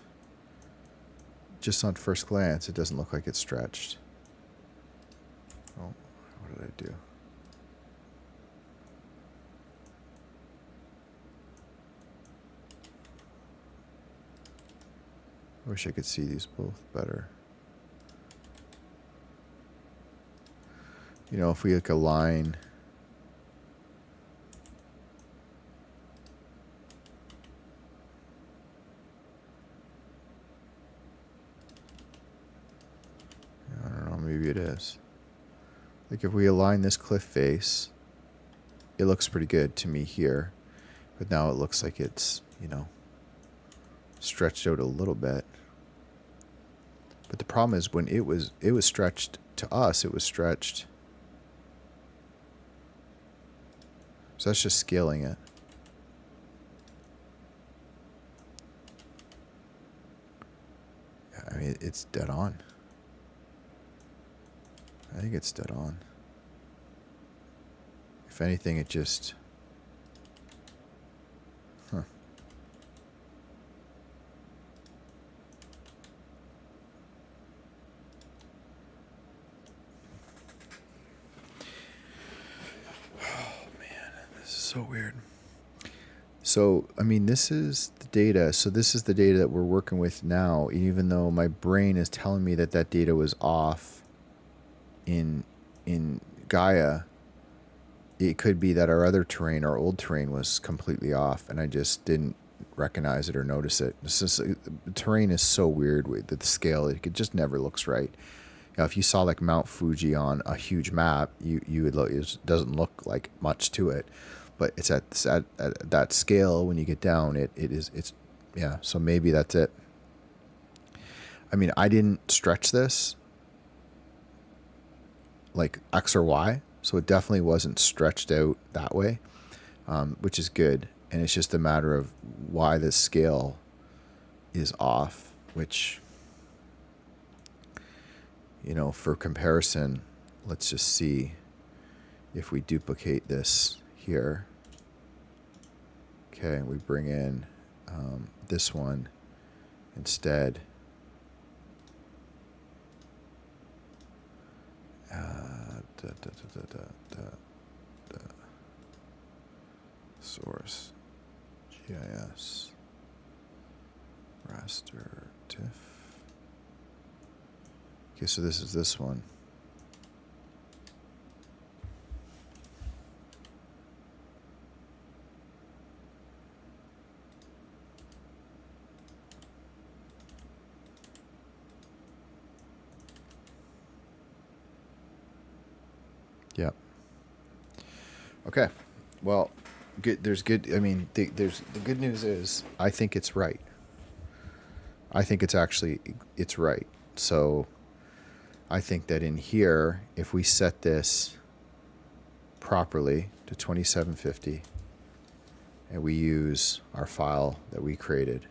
Just on first glance, it doesn't look like it's stretched. Oh, what did I do? I wish I could see these both better. You know, if we like a line... I don't know, maybe it is. Like if we align this cliff face, it looks pretty good to me here. But now it looks like it's, stretched out a little bit. But the problem is when it was stretched to us, it was stretched. So that's just scaling it. mean, it's dead on. I think it's dead on. If anything, it just... Huh. Oh, man. This is so weird. So, I mean, this is the data. So this is the data that we're working with now, even though my brain is telling me that that data was off in Gaia. It could be that our other terrain, our old terrain, was completely off, and I just didn't recognize it or notice it. The terrain is so weird with the scale; it just never looks right. You know, if you saw like Mount Fuji on a huge map, you would look. It doesn't look like much to it, but it's at that scale when you get down. It's yeah. So maybe that's it. I mean, I didn't stretch this like X or Y. So it definitely wasn't stretched out that way, which is good. And it's just a matter of why the scale is off, which, you know, for comparison, let's just see if we duplicate this here. Okay, and we bring in this one instead. Source, GIS, raster, TIFF. Okay, so this is this one. Yep. Okay. Well, good. There's good. I mean, the good news is I think it's right. I think it's right. So I think that in here, if we set this properly to 2750 and we use our file that we created,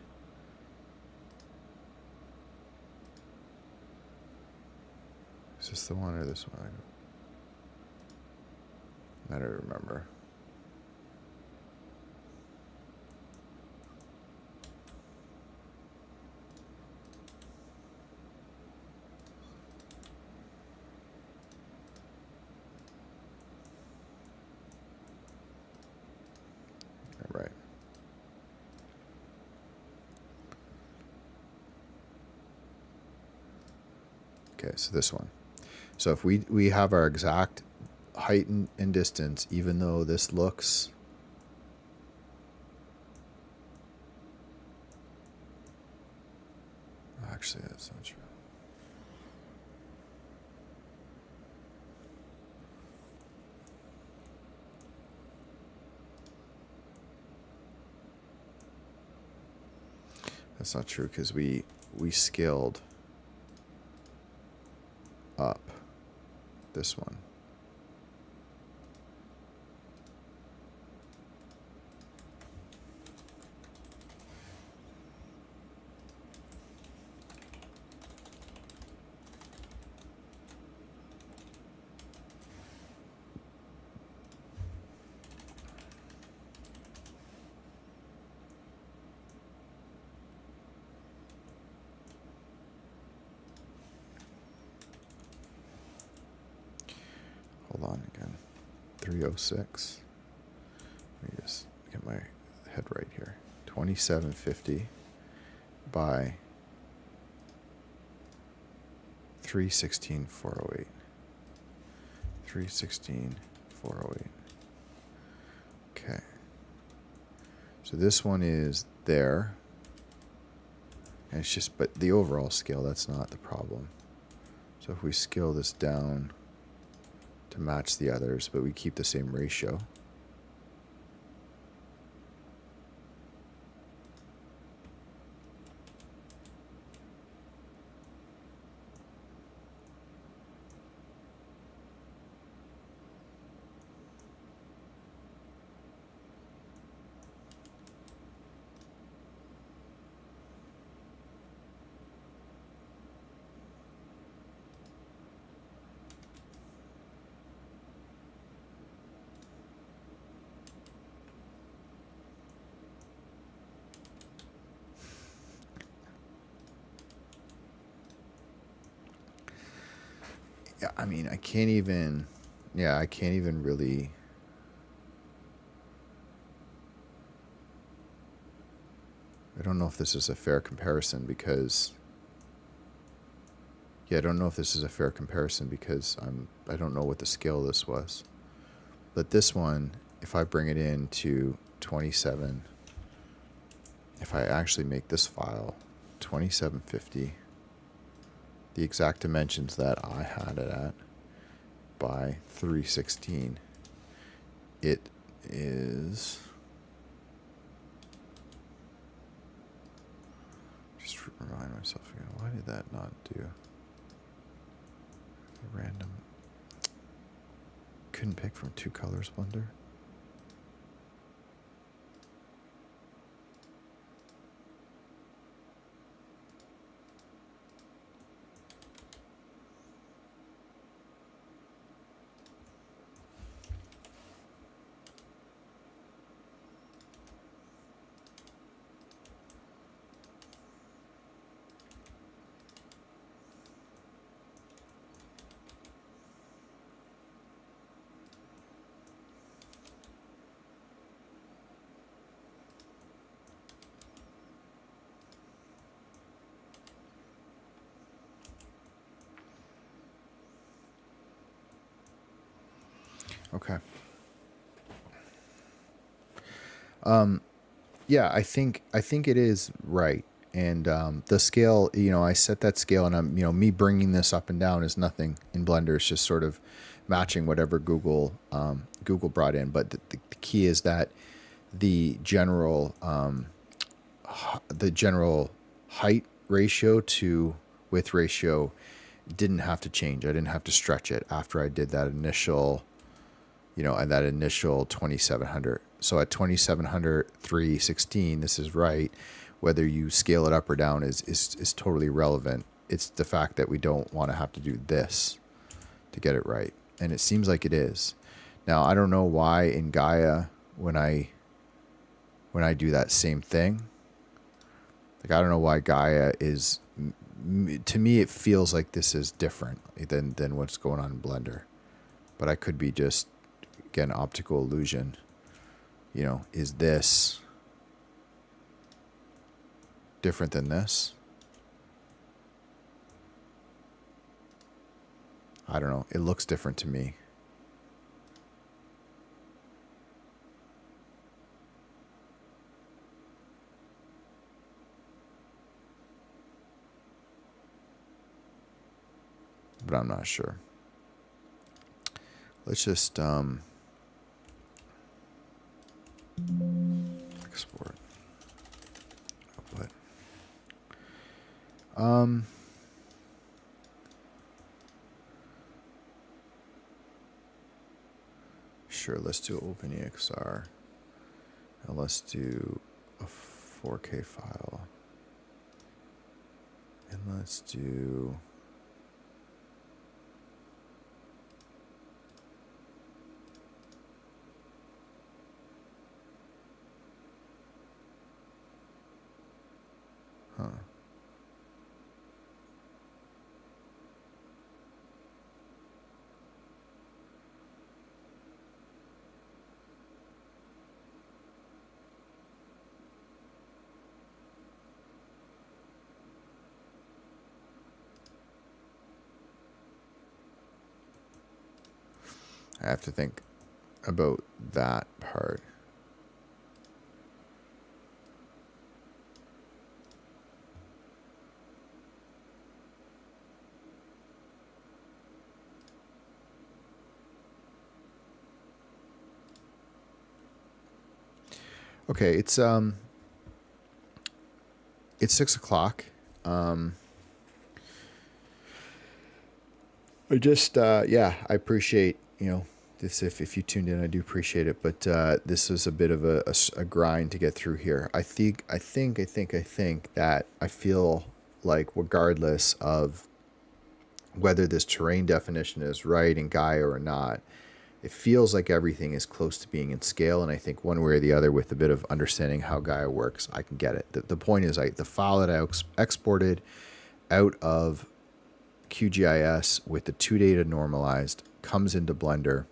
is this the one or this one? I don't remember. Right. Okay, so this one. So if we have our exact height and distance, even though this looks actually that's not true. That's not true because we scaled up this one. Hold on again. 306. Let me just get my head right here. 2750 by 316,408. 316,408. Okay. So this one is there. And it's just, but the overall scale, that's not the problem. So if we scale this down to match the others, but we keep the same ratio. Yeah, I mean, I can't even, yeah, I can't even really. I don't know if this is a fair comparison because, yeah, I don't know if this is a fair comparison because I don't know what the scale of this was. But this one, if I bring it in to 27, if I actually make this file 2750, the exact dimensions that I had it at by 316, it is, just remind myself again, why did that not do random? Couldn't pick from two colors, Blender. Okay. Yeah, I think it is right. And the scale, I set that scale, and me bringing this up and down is nothing in Blender. It's just sort of matching whatever Google brought in. But the key is that the general height ratio to width ratio didn't have to change. I didn't have to stretch it after I did that initial, and that initial 2700. So at 2700, 316, this is right. Whether you scale it up or down is totally irrelevant. It's the fact that we don't want to have to do this to get it right. And it seems like it is. Now, I don't know why in Gaia, when I do that same thing, like, I don't know why Gaia is, to me, it feels like this is different than what's going on in Blender. But I could be just, again, optical illusion. Is this different than this? I don't know. It looks different to me. But I'm not sure. Let's just export output. Sure, let's do OpenEXR. And let's do a 4K file. And let's do I have to think about that part. Okay, it's 6 o'clock. I just I appreciate this. If you tuned in, I do appreciate it. But this was a bit of a grind to get through here. I think that I feel like, regardless of whether this terrain definition is right in Gaia or not, it feels like everything is close to being in scale. And I think one way or the other, with a bit of understanding how Gaia works, I can get it. The point is, the file that I exported out of QGIS with the 2 data normalized comes into Blender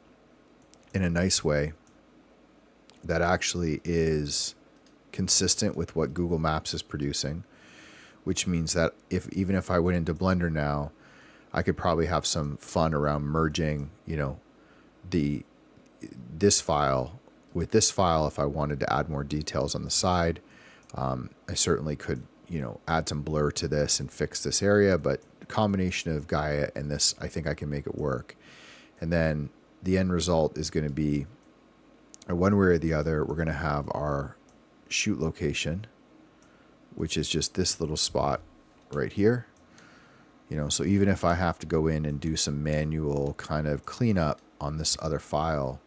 in a nice way that actually is consistent with what Google Maps is producing, which means that even if I went into Blender now, I could probably have some fun around merging, this file with this file. If I wanted to add more details on the side, I certainly could, add some blur to this and fix this area, but the combination of Gaia and this, I think I can make it work. And then the end result is going to be, one way or the other, we're going to have our shoot location, which is just this little spot right here. So even if I have to go in and do some manual kind of cleanup on this other file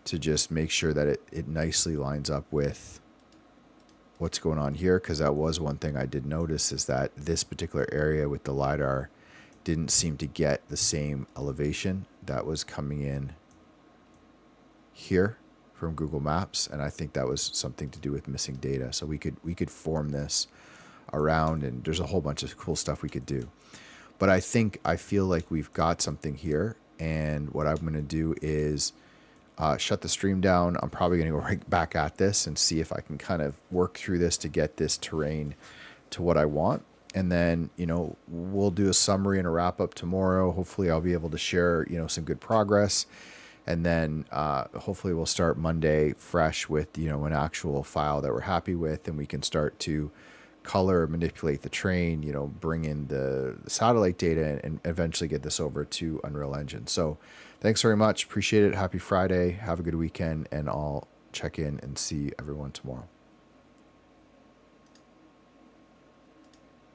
to just make sure that it nicely lines up with what's going on here, because that was one thing I did notice, is that this particular area with the LiDAR didn't seem to get the same elevation that was coming in here from Google Maps, and I think that was something to do with missing data. So we could form this around, and there's a whole bunch of cool stuff we could do. But I feel like we've got something here, and what I'm going to do is shut the stream down. I'm probably going to go right back at this and see if I can kind of work through this to get this terrain to what I want. And then, we'll do a summary and a wrap up tomorrow. Hopefully I'll be able to share, some good progress. And then hopefully we'll start Monday fresh with, an actual file that we're happy with, and we can start to color, manipulate the terrain, bring in the satellite data, and eventually get this over to Unreal Engine. So thanks very much. Appreciate it. Happy Friday. Have a good weekend, and I'll check in and see everyone tomorrow.